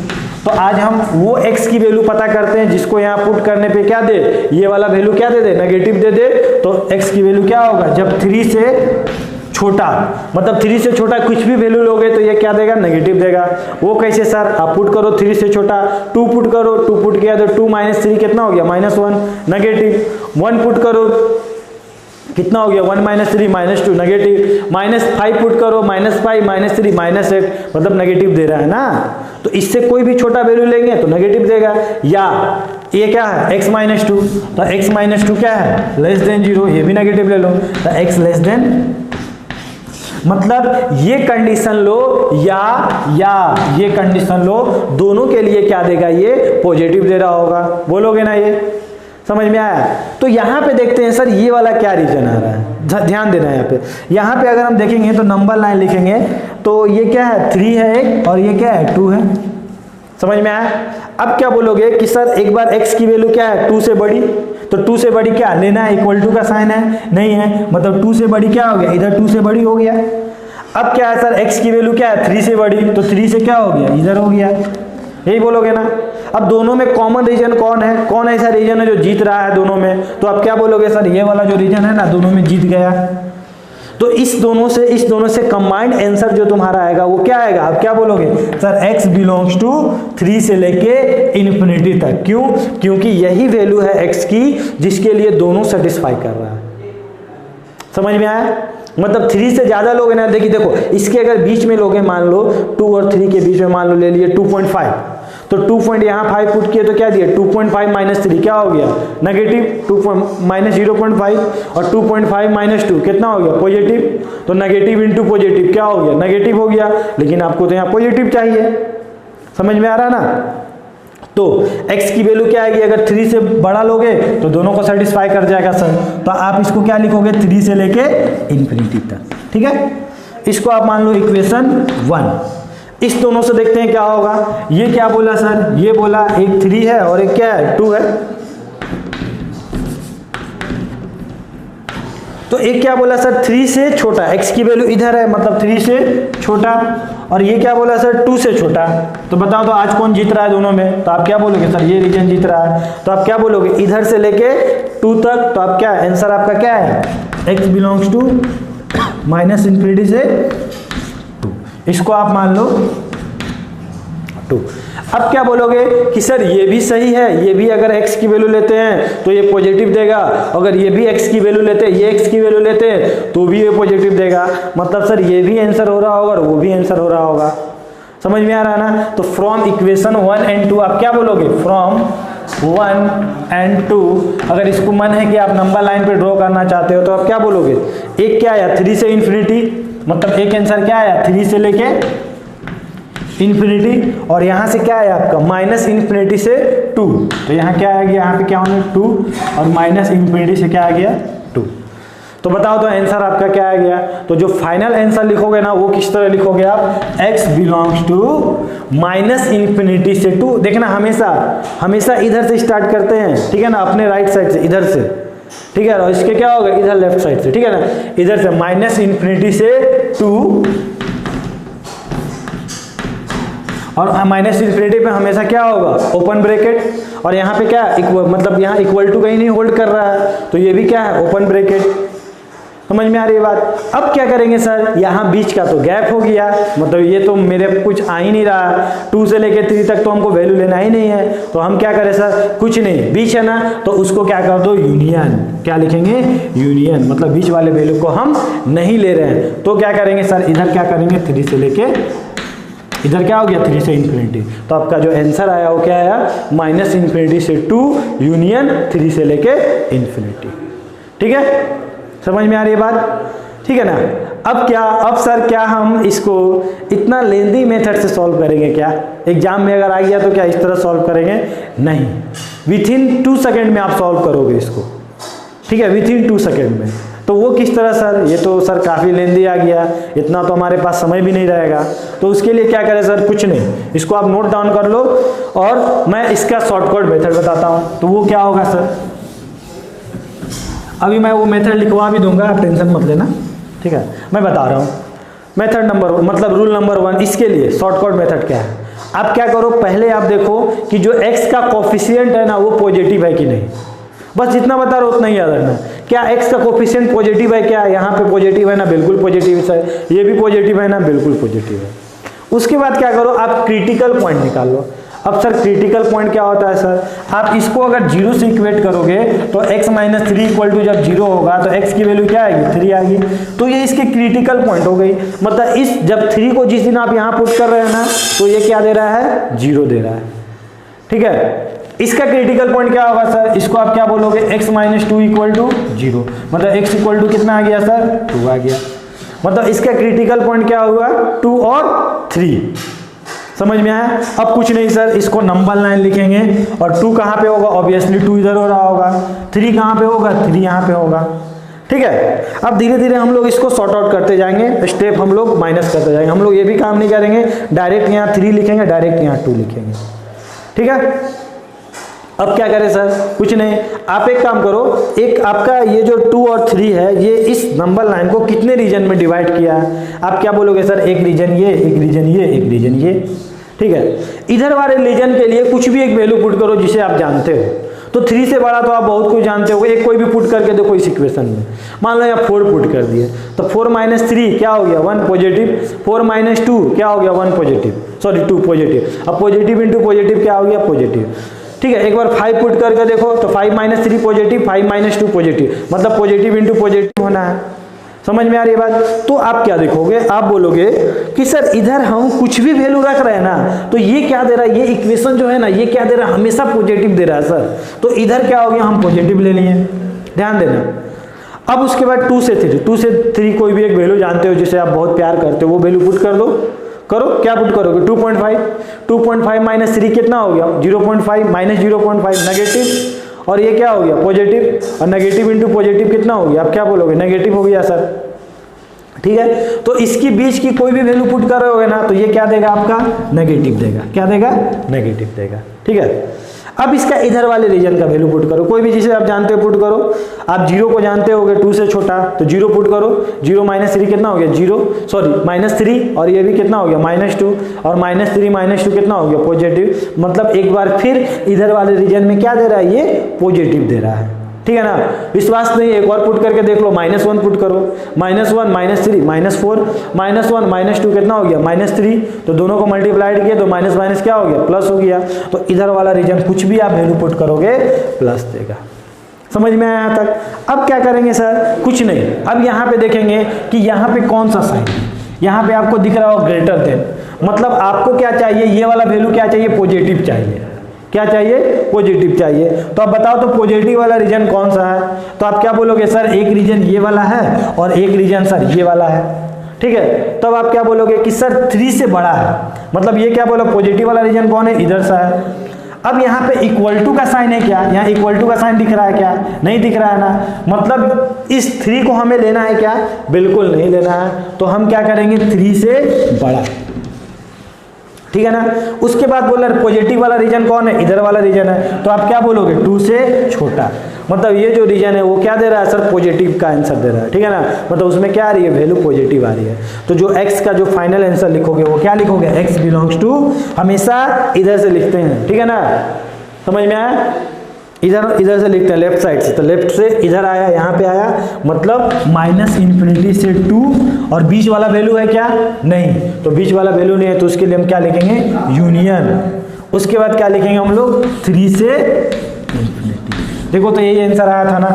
Speaker 1: तो आज हम वो x की वैल्यू पता करते हैं जिसको यहाँ पुट करने पे क्या दे, ये वाला वैल्यू क्या दे दे, नेगेटिव दे दे। तो x की वैल्यू क्या होगा, जब 3 से छोटा, मतलब 3 से छोटा कुछ भी वैल्यू लोगे तो ये क्या देगा, नेगेटिव देगा। वो कैसे सर, आप पुट करो 3 से छोटा, 2 पुट करो, 2 पुट किया तो 2 माइनस 3 कितना हो गया, -1 नेगेटिव। 1 पुट करो, कितना हो गया, 1 माइनस 3 -2 नेगेटिव। -5 पुट करो, -5 -3 -8, मतलब नेगेटिव दे रहा है ना। तो इससे कोई भी छोटा वैल्यू लेंगे तो नेगेटिव देगा। या ये क्या है, x माइनस 2, तो x माइनस 2 क्या है, लेस देन 0, ये भी नेगेटिव ले लो, तो x लेस देन, मतलब ये कंडीशन लो या ये कंडीशन लो, दोनों के लिए क्या देगा, ये पॉजिटिव दे रहा होगा। बोलोगे ना, ये समझ में आया? तो यहाँ पे देखते हैं सर ये वाला क्या रीजन आ रहा है, ध्यान देना है यहाँ पे। यहाँ पे अगर हम देखेंगे तो नंबर लाइन लिखेंगे, तो ये क्या है, 3 है एक, और ये क्या है, 2 है। समझ में आया? अब क्या बोलोगे कि सर एक बार x की वैल्यू क्या है, 2 से बड़ी, तो 2 से बड़ी क्या लेना है, इक्वल टू का साइन है, नहीं है, मतलब 2 से बड़ी क्या हो गया, इधर 2 से बड़ी हो गया। अब क्या है सर, x की वैल्यू क्या है, 3 से बड़ी, तो 3 से क्या हो गया, इधर हो गया, यही बोलोगे ना। अब दोनों में कॉमन रीजन कौन है, कौन ऐसा रीजन है जो जीत रहा है दोनों में, तो आप क्या बोलोगे सर, ये वाला जो रीजन है ना, दोनों में जीत गया। तो इस दोनों से कंबाइंड आंसर जो तुम्हारा आएगा वो क्या आएगा, आप क्या बोलोगे सर, x बिलोंग्स टू 3 से लेके इन्फिनिटी तक। क्यों? क्योंकि यही वैल्यू है x की जिसके लिए दोनों सेटिस्फाई कर रहा है। समझ में आया? मतलब 3 से ज्यादा लोग ना, देखो इसके अगर बीच में लोग मान लो 2 और 3 के बीच में मान लो ले लिए 2.5, तो 2 पॉइंट यहाँ 5 पुट किए तो क्या दिया, 2.5 माइनस 3 क्या हो गया, नेगेटिव, 2 माइनस 0.5, और 2.5 माइनस 2 कितना हो गया, पॉजिटिव। तो नेगेटिव इंटू पॉजिटिव क्या हो गया, नेगेटिव हो गया, लेकिन आपको तो यहाँ पॉजिटिव चाहिए। समझ में आ रहा ना? तो x की वैल्यू क्या आएगी, अगर 3 से बड़ा लोगे तो दोनों को सेटिस्फाई कर जाएगा सर, तो आप इसको क्या लिखोगे, 3 से लेके इन्फिनिटी तक। ठीक है, इसको आप मान लो इक्वेशन 1। इस दोनों से देखते हैं क्या होगा। ये क्या बोला सर, ये बोला एक 3 है और एक क्या है, 2 है। तो एक क्या बोला सर, 3 से छोटा, x की वैल्यू इधर है, मतलब 3 से छोटा, और ये क्या बोला सर, 2 से छोटा। तो बताओ तो आज कौन जीत रहा है दोनों में, तो आप क्या बोलोगे सर, ये रीजन जीत रहा है। तो आप क्या बोलोगे, इधर से लेके 2 तक, तो आप क्या, आंसर आपका क्या है, x belongs to minus infinity से 2, इसको आप मान लो 2। अब क्या बोलोगे कि सर ये भी सही है, ये भी अगर x की वैल्यू लेते हैं तो ये पॉजिटिव देगा, अगर ये भी x की वैल्यू लेते हैं, ये x की वैल्यू लेते हैं तो भी ये पॉजिटिव देगा। मतलब सर ये भी आंसर हो रहा होगा और वो भी आंसर हो रहा होगा। समझ में आ रहा है ना? तो फ्रॉम इक्वेशन 1 एंड 2 आप क्या बोलोगे, फ्रॉम 1 and 2, अगर इसको मन है कि आप नंबर लाइन पे ड्रॉ करना चाहते हो तो आप क्या बोलोगे, एक क्या आया 3 से इन्फिनिटी, मतलब एक आंसर क्या आया 3 से लेके इन्फिनिटी, और यहाँ से क्या आया आपका माइनस इन्फिनिटी से 2, तो यहाँ क्या आ गया, यहाँ पे क्या होना 2 और माइनस इन्फिनिटी से क्या आ गया 2। तो बताओ तो आंसर आपका क्या आ गया। तो जो फाइनल आंसर लिखोगे ना वो किस तरह लिखोगे आप, x belongs to minus infinity से 2। देखना हमेशा इधर से स्टार्ट करते हैं, ठीक है ना, अपने राइट साइड से, इधर से, ठीक है, और इसके क्या होगा इधर लेफ्ट साइड से, ठीक है ना, इधर से माइनस इन्फिनिटी से 2, और माइनस इन्फिनिटी पे हमेशा क्या होगा ओपन ब्रैकेट, और यहाँ पे क्या मतलब यहाँ इक्वल टू कहीं नहीं होल्ड कर रहा है, तो ये भी क्या है ओपन ब्रैकेट। समझ में आ रही है बात। अब क्या करेंगे सर, यहाँ बीच का तो गैप हो गया, मतलब ये तो मेरे कुछ आ ही नहीं रहा, 2 से लेके 3 तक तो हमको वैल्यू लेना ही नहीं है, तो हम क्या करें सर, कुछ नहीं, बीच है ना, तो उसको क्या कर दो यूनियन, क्या लिखेंगे यूनियन, मतलब बीच वाले वैल्यू को हम नहीं ले रहे हैं, तो क्या करेंगे सर, इधर क्या करेंगे 3 से लेके इधर क्या हो गया 3 से इन्फिनिटी, तो आपका जो आंसर आया वो क्या आया माइनस इन्फिनिटी से 2 यूनियन 3 से लेके इन्फिनिटी। ठीक है, समझ में आ रही है बात, ठीक है ना। अब सर क्या हम इसको इतना लेंदी मेथड से सॉल्व करेंगे क्या, एग्जाम में अगर आ गया तो क्या इस तरह सॉल्व करेंगे, नहीं, विथिन 2 सेकेंड में आप सॉल्व करोगे इसको, ठीक है, विथिन 2 सेकेंड में। तो वो किस तरह सर, ये तो सर काफ़ी लेंदी आ गया, इतना तो हमारे पास समय भी नहीं रहेगा, तो उसके लिए क्या करें सर, कुछ नहीं, इसको आप नोट डाउन कर लो और मैं इसका शॉर्टकट मेथड बताता हूँ। तो वो क्या होगा सर, अभी मैं वो मेथड लिखवा भी दूंगा, आप टेंशन मत लेना, ठीक है, मैं बता रहा हूँ। मेथड नंबर 1 मतलब रूल नंबर 1, इसके लिए शॉर्टकट मेथड क्या है, आप क्या करो, पहले आप देखो कि जो x का कोफिशिएंट है ना वो पॉजिटिव है कि नहीं, बस जितना बता रहा हूँ उतना ही याद रखना। क्या x का कोफिशिएंट पॉजिटिव है, क्या यहाँ पे पॉजिटिव है ना, बिल्कुल पॉजिटिव है, ये भी पॉजिटिव है ना, बिल्कुल पॉजिटिव है। उसके बाद क्या करो, आप क्रिटिकल पॉइंट निकाल लो। अब सर क्रिटिकल पॉइंट क्या होता है सर, आप इसको अगर 0 से इक्वेट करोगे तो x माइनस 3 इक्वल टू जब 0 होगा तो x की वैल्यू क्या आएगी 3 आएगी, तो ये इसके क्रिटिकल पॉइंट हो गई। मतलब इस जब 3 को जिस दिन आप यहाँ पुट कर रहे हैं ना तो ये क्या दे रहा है 0 दे रहा है, ठीक है। इसका क्रिटिकल पॉइंट क्या होगा सर, इसको आप क्या बोलोगे x माइनस 2 इक्वल टू 0, मतलब x इक्वल टू कितना आ गया सर 2 आ गया, मतलब इसका क्रिटिकल पॉइंट क्या हुआ 2 और 3। समझ में आया। अब कुछ नहीं सर, इसको नंबर लाइन लिखेंगे और 2 कहाँ पे होगा, ऑब्वियसली 2 इधर हो रहा होगा, 3 कहाँ पे होगा 3 यहाँ पे होगा, ठीक है। अब धीरे धीरे हम लोग इसको सॉर्ट आउट करते जाएंगे, स्टेप हम लोग माइनस करते जाएंगे। हम लोग ये भी काम नहीं करेंगे डायरेक्ट यहाँ 3 लिखेंगे, डायरेक्ट यहाँ 2 लिखेंगे, ठीक है। अब क्या करें सर, कुछ नहीं, आप एक काम करो, एक आपका ये जो 2 और 3 है ये इस नंबर लाइन को कितने रीजन में डिवाइड किया है, आप क्या बोलोगे सर, एक रीजन ये, एक रीजन ये, एक रीजन ये, ठीक है। इधर वाले रीजन के लिए कुछ भी एक वैल्यू पुट करो जिसे आप जानते हो, तो 3 से बड़ा तो आप बहुत कुछ जानते हो, एक कोई भी पुट करके देखो इस इक्वेशन में, मान लो यहाँ 4 पुट कर दिए तो 4 माइनस 3 क्या हो गया 1 पॉजिटिव, 4 माइनस 2 क्या हो गया 1 पॉजिटिव, सॉरी 2 पॉजिटिव, अब पॉजिटिव इंटू पॉजिटिव क्या हो गया पॉजिटिव, ठीक है। एक बार 5 पुट करके देखो तो 5 माइनस 3 पॉजिटिव, 5 माइनस 2 पॉजिटिव, मतलब पॉजिटिव इंटू पॉजिटिव होना है। समझ में आ रही है बात। तो आप क्या देखोगे, आप बोलोगे कि सर इधर हम कुछ भी वैल्यू रख रहे हैं ना तो ये क्या दे रहा है, ये इक्वेशन जो है ना ये क्या दे रहा है, हमेशा पॉजिटिव दे रहा है सर, तो इधर क्या हो गया हम पॉजिटिव ले लिए, ध्यान देना। अब उसके बाद 2 से 3 कोई भी एक वैल्यू जानते हो जिसे आप बहुत प्यार करते हो वो वैल्यू पुट कर दो, करो, क्या पुट करोगे 2.5 माइनस 3 कितना हो गया 0.5 माइनस 0.5 नेगेटिव, और ये क्या हो गया पॉजिटिव, और नेगेटिव इंटू पॉजिटिव कितना हो गया, आप क्या बोलोगे नेगेटिव हो गया सर, ठीक है। तो इसकी बीच की कोई भी वैल्यू पुट कर रहे होगे ना तो ये क्या देगा आपका नेगेटिव देगा, क्या देगा नेगेटिव देगा, ठीक है। अब इसका इधर वाले रीजन का वैल्यू पुट करो, कोई भी जिसे आप जानते हो पुट करो, आप 0 को जानते होगे 2 से छोटा तो 0 पुट करो, 0 माइनस 3 कितना हो गया 0, सॉरी माइनस 3, और ये भी कितना हो गया माइनस 2, और माइनस 3 माइनस 2 कितना हो गया पॉजिटिव, मतलब एक बार फिर इधर वाले रीजन में क्या दे रहा है ये पॉजिटिव दे रहा है, ठीक है ना। विश्वास नहीं, एक और पुट करके देख लो, -1 पुट करो, -1 -3 -4 -1 -2 कितना हो गया -3, तो दोनों को मल्टीप्लाइड किया तो माइनस माइनस क्या हो गया प्लस हो गया, तो इधर वाला रीजन कुछ भी आप वैल्यू पुट करोगे प्लस देगा। समझ में आया यहाँ तक। अब क्या करेंगे सर, कुछ नहीं, अब यहाँ पे देखेंगे कि यहाँ पे कौन सा साइन, यहाँ पे आपको दिख रहा हो ग्रेटर देन, मतलब आपको क्या चाहिए, ये वाला वैल्यू क्या चाहिए पॉजिटिव चाहिए, क्या चाहिए? पॉजिटिव चाहिए। तो अब बताओ तो पॉजिटिव वाला रीजन कौन सा है? तो आप क्या बोलोगे सर, एक रीजन ये वाला है और एक रीजन सर ये वाला है, ठीक है। तब आप क्या बोलोगे कि सर 3 से बड़ा है, मतलब ये क्या बोला, पॉजिटिव वाला रीजन कौन है? इधर सा है। अब यहाँ पे इक्वल टू का साइन है क्या? यहाँ इक्वल टू का साइन दिख रहा है क्या? नहीं दिख रहा है ना, मतलब इस 3 को हमें लेना है क्या? बिल्कुल नहीं लेना है। तो हम क्या करेंगे, 3 से बड़ा, ठीक है ना। उसके बाद बोल रहे पॉजिटिव वाला रीजन कौन है? इधर वाला रीजन है। तो आप क्या बोलोगे, 2 से छोटा, मतलब ये जो रीजन है वो क्या दे रहा है सर? पॉजिटिव का आंसर दे रहा है, ठीक है ना। मतलब उसमें क्या आ रही है, वैल्यू पॉजिटिव आ रही है। तो जो x का जो फाइनल आंसर लिखोगे वो क्या लिखोगे? x बिलोंग्स टू, हमेशा इधर से लिखते हैं, ठीक है ना, समझ में आया? इधर से लिखते हैं, लेफ्ट साइड से। तो लेफ्ट से इधर आया, यहाँ पे आया, मतलब -∞ से 2, और बीच वाला वैल्यू है क्या? नहीं। तो बीच वाला वैल्यू नहीं है, तो उसके लिए हम क्या लिखेंगे? यूनियन। उसके बाद क्या लिखेंगे हम लोग? 3 से ∞। देखो तो यही आंसर आया था ना,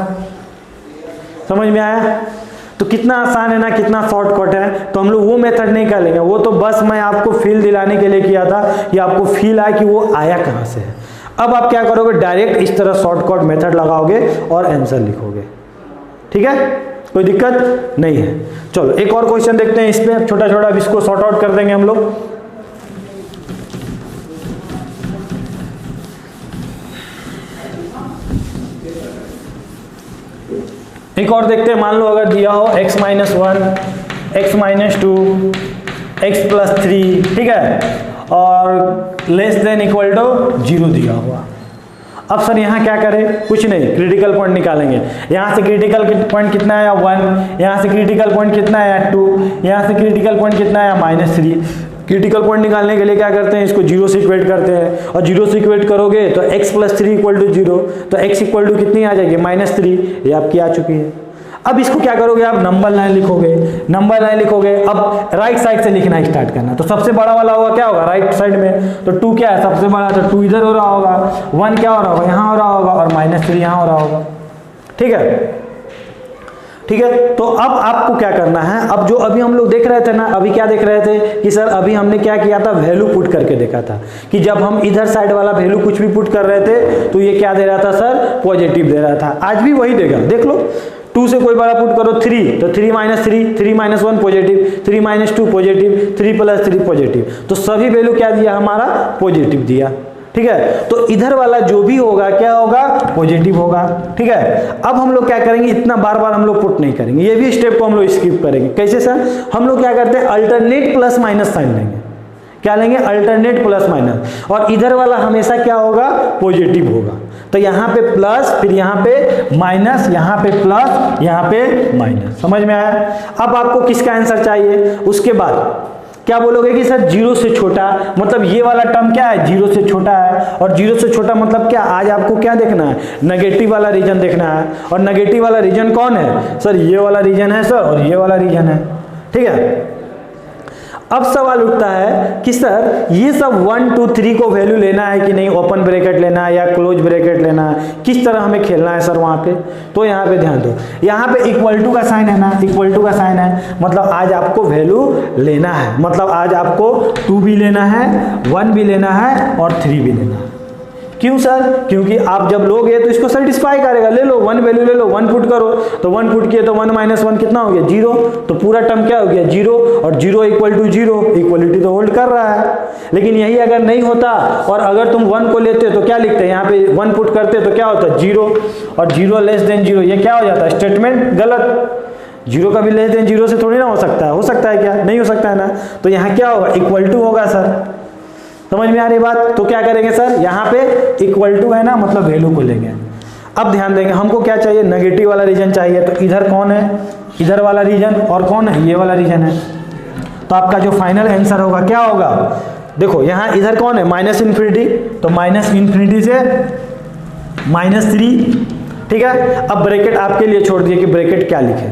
Speaker 1: समझ में आया? तो कितना आसान है ना, कितना शॉर्टकट है। तो हम लोग वो मेथड नहीं करेंगे, वो तो बस मैं आपको फील दिलाने के लिए किया था कि आपको फील आया कि वो आया कहाँ से है। अब आप क्या करोगे, डायरेक्ट इस तरह शॉर्टकट मेथड लगाओगे और आंसर लिखोगे, ठीक है, कोई दिक्कत नहीं है। चलो एक और क्वेश्चन देखते हैं इस पे, छोटा छोटा इसको सॉर्ट आउट कर देंगे हम लोग। एक और देखते हैं, मान लो अगर दिया हो x - 1, x - 2, x + 3, ठीक है, और लेस देन इक्वल टू 0 दिया हुआ। अब सर यहाँ क्या करें? कुछ नहीं, क्रिटिकल पॉइंट निकालेंगे। यहाँ से क्रिटिकल पॉइंट कितना आया? 1। यहाँ से क्रिटिकल पॉइंट कितना आया? 2। यहाँ से क्रिटिकल पॉइंट कितना आया? -3। क्रिटिकल पॉइंट निकालने के लिए क्या करते हैं, इसको 0 से इक्वेट करते हैं, और 0 से इक्वेट करोगे तो x + 3 = 0, तो x = कितनी आ जाएगी? -3। ये आपकी आ चुकी है। अब इसको क्या करोगे आप? नंबर लाइन लिखोगे, नंबर लाइन लिखोगे। अब राइट साइड से लिखना स्टार्ट करना। तो सबसे बड़ा वाला होगा क्या होगा? राइट साइड में। तो 2 क्या है? सबसे बड़ा, तो 2 इधर हो रहा होगा, 1 क्या हो रहा होगा? यहाँ हो रहा होगा, और -3 यहाँ हो रहा होगा, ठीक है, ठीक है। तो अब आपको क्या करना है, अब जो अभी हम लोग देख रहे थे ना, अभी क्या देख रहे थे कि सर अभी हमने क्या किया था, वैल्यू पुट करके देखा था कि जब हम इधर साइड वाला वैल्यू कुछ भी पुट कर रहे थे तो ये क्या दे रहा था सर? पॉजिटिव दे रहा था। आज भी वही देगा, देख लो। 2 से कोई बड़ा पुट करो 3, तो 3 - 3, 3 - 1 पॉजिटिव, 3 - 2 पॉजिटिव, 3 + 3 पॉजिटिव। तो सभी वैल्यू क्या दिया हमारा? पॉजिटिव दिया, ठीक है। तो इधर वाला जो भी होगा क्या होगा? पॉजिटिव होगा, ठीक है। अब हम लोग क्या करेंगे, इतना बार बार हम लोग पुट नहीं करेंगे, ये भी स्टेप को हम लोग स्किप करेंगे। कैसे सर? हम लोग क्या करते हैं, अल्टरनेट प्लस माइनस साइन लेंगे। क्या लेंगे? अल्टरनेट प्लस माइनस, और इधर वाला हमेशा क्या होगा? पॉजिटिव होगा। तो यहाँ पे प्लस, फिर यहाँ पे माइनस, यहाँ पे प्लस, यहाँ पे माइनस, समझ में आया? अब आपको किसका आंसर चाहिए? उसके बाद क्या बोलोगे कि सर 0 से छोटा, मतलब ये वाला टर्म क्या है? 0 से छोटा है। और 0 से छोटा मतलब क्या? आज आपको क्या देखना है? नेगेटिव वाला रीजन देखना है। और नेगेटिव वाला रीजन कौन है सर? ये वाला रीजन है सर, और ये वाला रीजन है, ठीक है। अब सवाल उठता है कि सर ये सब 1 2 3 को वैल्यू लेना है कि नहीं, ओपन ब्रैकेट लेना है या क्लोज ब्रैकेट लेना है, किस तरह हमें खेलना है सर वहाँ पे? तो यहाँ पे ध्यान दो, यहाँ पे इक्वल टू का साइन है ना, इक्वल टू का साइन है, मतलब आज आपको वैल्यू लेना है, मतलब आज आपको 2 भी लेना है, 1 भी लेना है, और 3 भी लेना है। क्यों सर? क्योंकि आप जब लोगे तो इसको सेटिस्फाई करेगा। ले लो 1 वैल्यू ले लो, 1 पुट करो, तो 1 पुट किए तो 1 - 1 कितना हो गया? 0। तो पूरा टर्म क्या हो गया? 0, और 0 = 0, इक्वलिटी तो होल्ड कर रहा है। लेकिन यही अगर नहीं होता और अगर तुम 1 को लेते तो क्या लिखते? यहाँ पे 1 पुट करते तो क्या होता? 0, और 0 लेस देन 0, ये क्या हो जाता है? स्टेटमेंट गलत। 0 का भी लेस देन 0 से थोड़ी ना हो सकता है, हो सकता है क्या? नहीं हो सकता है ना। तो यहाँ क्या होगा? इक्वल टू होगा सर, समझ में आ रही बात? तो क्या करेंगे सर, यहाँ पे इक्वल टू है ना, मतलब वैल्यू को लेंगे। अब ध्यान देंगे, हमको क्या चाहिए? नेगेटिव वाला रीजन चाहिए। तो इधर कौन है? इधर वाला रीजन, और कौन है? ये वाला रीजन है। तो आपका जो फाइनल आंसर होगा क्या होगा? देखो यहाँ इधर कौन है? -∞, तो -∞ से -3, ठीक है। अब ब्रैकेट आपके लिए छोड़ दिए कि ब्रैकेट क्या लिखे।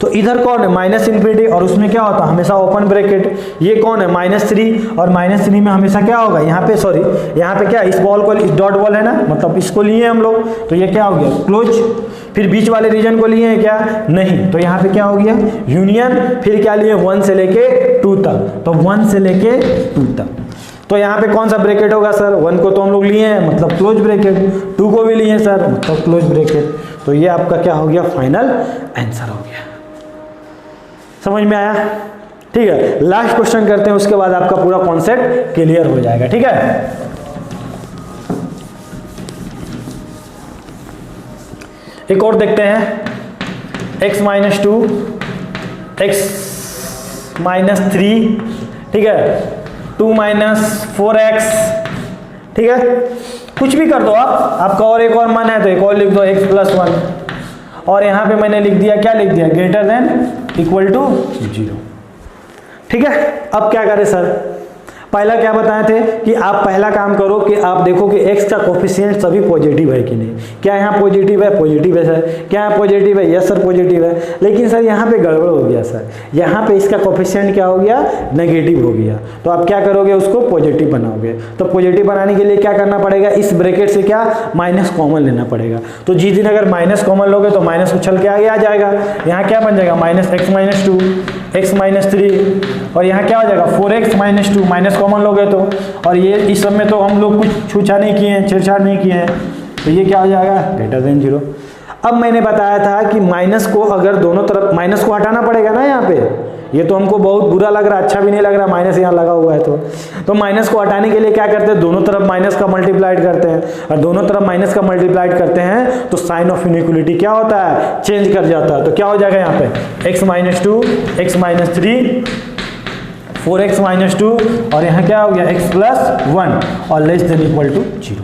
Speaker 1: तो इधर कौन है? -∞, और उसमें क्या होता है? हमेशा ओपन ब्रैकेट। ये कौन है? -3, और -3 में हमेशा क्या होगा? यहाँ पे सॉरी, यहाँ पे क्या, इस बॉल को, इस डॉट बॉल है ना, मतलब इसको लिए हम लोग, तो ये क्या हो गया? क्लोज। फिर बीच वाले रीजन को लिए हैं क्या? नहीं। तो यहाँ पे क्या हो गया? यूनियन। फिर क्या लिए? 1 से लेके 2 तक, तो 1 से लेके 2 तक। तो यहाँ पे कौन सा ब्रैकेट होगा सर, 1 को तो हम लोग लिए हैं मतलब क्लोज ब्रैकेट, 2 को भी लिए हैं सर मतलब क्लोज ब्रैकेट। तो ये आपका क्या हो गया, फाइनल आंसर हो गया। समझ में आया? ठीक है, लास्ट क्वेश्चन करते हैं, उसके बाद आपका पूरा कॉन्सेप्ट क्लियर हो जाएगा। ठीक है, एक और देखते हैं, x माइनस 2, x माइनस 3, ठीक है, 2 माइनस 4x, ठीक है, कुछ भी कर दो आप, आपका और एक और मन है तो एक और लिख दो, x प्लस 1, और यहाँ पे मैंने लिख दिया, क्या लिख दिया, ग्रेटर देन इक्वल टू 0। ठीक है, अब क्या करें सर, पहला क्या बताए थे कि आप पहला काम करो कि आप देखो कि x का कोफिशिएंट सभी पॉजिटिव है कि नहीं। क्या यहाँ पॉजिटिव है? पॉजिटिव है सर। क्या यहाँ पॉजिटिव है? यस सर पॉजिटिव है। लेकिन सर यहाँ पे गड़बड़ हो गया सर, यहाँ पे इसका कोफिशिएंट क्या हो गया, नेगेटिव हो गया। तो आप क्या करोगे, उसको पॉजिटिव बनाओगे। तो पॉजिटिव बनाने के लिए क्या करना पड़ेगा, इस ब्रैकेट से क्या माइनस कॉमन लेना पड़ेगा। तो जिस दिन अगर माइनस कॉमन लोगे तो माइनस उछल के आगे आ जाएगा, यहाँ क्या बन जाएगा, minus x minus 2, x minus 3, और यहाँ क्या हो जाएगा 4x माइनस 2, माइनस कॉमन लोगे तो, और ये इस सब में तो हम लोग कुछ छूछा नहीं किए हैं, छेड़छाड़ नहीं किए हैं, तो ये क्या हो जाएगा, ग्रेटर देन 0। अब मैंने बताया था कि माइनस को अगर दोनों तरफ, माइनस को हटाना पड़ेगा ना यहाँ पे, ये तो हमको बहुत बुरा लग रहा है, अच्छा भी नहीं लग रहा माइनस यहाँ लगा हुआ है। तो माइनस को हटाने के लिए क्या करते हैं, दोनों तरफ माइनस का मल्टीप्लाइड करते हैं, और दोनों तरफ माइनस का मल्टीप्लाइड करते हैं तो साइन ऑफ इनइक्वलिटी क्या होता है, चेंज कर जाता है। तो क्या हो जाएगा यहाँ पे, x minus 2, x minus 3, 4x minus 2, और यहाँ क्या हो गया x प्लस 1 और लेस देन इक्वल टू 0।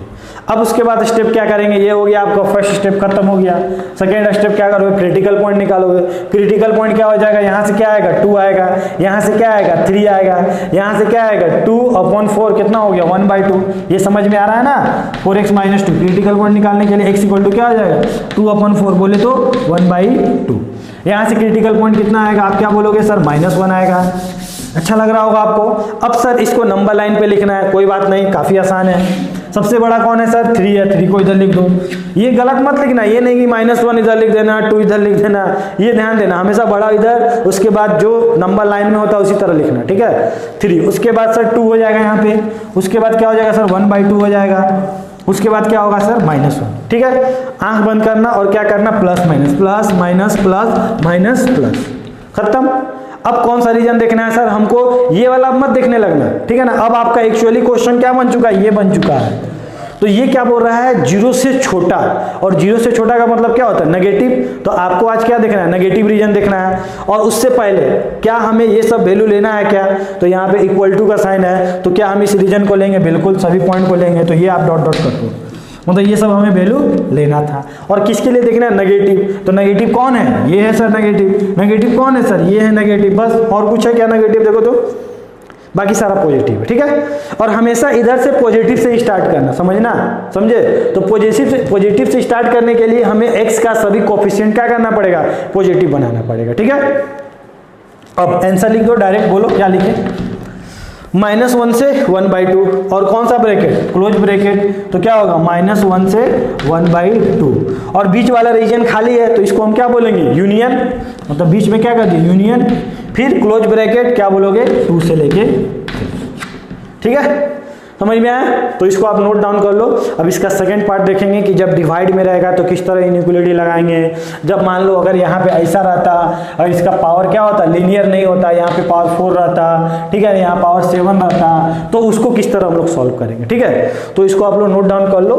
Speaker 1: अब उसके बाद स्टेप क्या करेंगे, ये हो गया आपका फर्स्ट स्टेप खत्म हो गया। सेकेंड स्टेप क्या करोगे, क्रिटिकल पॉइंट निकालोगे। क्रिटिकल पॉइंट क्या हो जाएगा, यहाँ से क्या आएगा 2 आएगा, यहाँ से क्या आएगा 3 आएगा, यहाँ से क्या आएगा 2/4, कितना हो गया 1/2। ये समझ में आ रहा है ना, 4x माइनस 2 क्रिटिकल पॉइंट निकालने के लिए x इक्वल टू क्या हो जाएगा 2/4, बोले तो 1/2। यहाँ से क्रिटिकल पॉइंट कितना आएगा, आप क्या बोलोगे सर -1 आएगा। अच्छा लग रहा होगा आपको। अब सर इसको नंबर लाइन पे लिखना है, कोई बात नहीं, काफी आसान है। सबसे बड़ा कौन है सर, 3 है, 3 को इधर लिख दो। ये गलत मत लिखना, ये नहीं कि -1 इधर लिख देना, 2 इधर लिख देना, ये ध्यान देना, हमेशा बड़ा इधर, उसके बाद जो नंबर लाइन में होता है उसी तरह लिखना, ठीक है। 3, उसके बाद सर 2 हो जाएगा यहाँ पे, उसके बाद क्या हो जाएगा सर 1/2 हो जाएगा, उसके बाद क्या होगा सर -1, ठीक है। आंख बंद करना और क्या करना, plus minus plus minus plus minus plus, खत्म। अब कौन सा रीजन देखना है सर हमको, ये वाला मत देखने लगना, ठीक है ना। अब आपका एक्चुअली क्वेश्चन क्या बन चुका है, ये बन चुका है। तो ये क्या बोल रहा है, 0 से छोटा, और 0 से छोटा का मतलब क्या होता है, नेगेटिव। तो आपको आज क्या देखना है, नेगेटिव रीजन देखना है। और उससे पहले क्या हमें ये सब वैल्यू लेना है क्या, तो यहाँ पे इक्वल टू का साइन है, तो क्या हम इस रीजन को लेंगे, बिल्कुल सभी पॉइंट को लेंगे। तो ये आप डॉट डॉट कर दो, मतलब ये सब हमें वैल्यू लेना था। और किसके लिए देखना है, नेगेटिव। तो नेगेटिव कौन है, ये है सर नेगेटिव। नेगेटिव कौन है सर, ये है नेगेटिव, बस। और कुछ है क्या नेगेटिव, देखो तो बाकी सारा पॉजिटिव है, ठीक है। और हमेशा इधर से पॉजिटिव से स्टार्ट करना, समझना, समझे। तो पॉजिटिव से स्टार्ट करने के लिए हमें एक्स का सभी कोफिशिएंट क्या करना पड़ेगा, पॉजिटिव बनाना पड़ेगा, ठीक है। अब आंसर लिख दो, डायरेक्ट बोलो क्या लिखे, -1 से 1/2, और कौन सा ब्रैकेट, क्लोज ब्रैकेट। तो क्या होगा -1 से 1/2, और बीच वाला रीजन खाली है तो इसको हम क्या बोलेंगे, यूनियन। मतलब बीच में क्या कर दिया, यूनियन। फिर क्लोज ब्रैकेट क्या बोलोगे, 2 से लेके, ठीक है। समझ में आया, तो इसको आप नोट डाउन कर लो। अब इसका सेकंड पार्ट देखेंगे कि जब डिवाइड में रहेगा तो किस तरह इनइक्वलिटी लगाएंगे। जब मान लो अगर यहाँ पे ऐसा रहता और इसका पावर क्या होता, लीनियर नहीं होता, यहाँ पे पावर 4 रहता, ठीक है, यहाँ पावर 7 रहता, तो उसको किस तरह हम लोग सॉल्व करेंगे, ठीक है। तो इसको आप लोग नोट डाउन कर लो।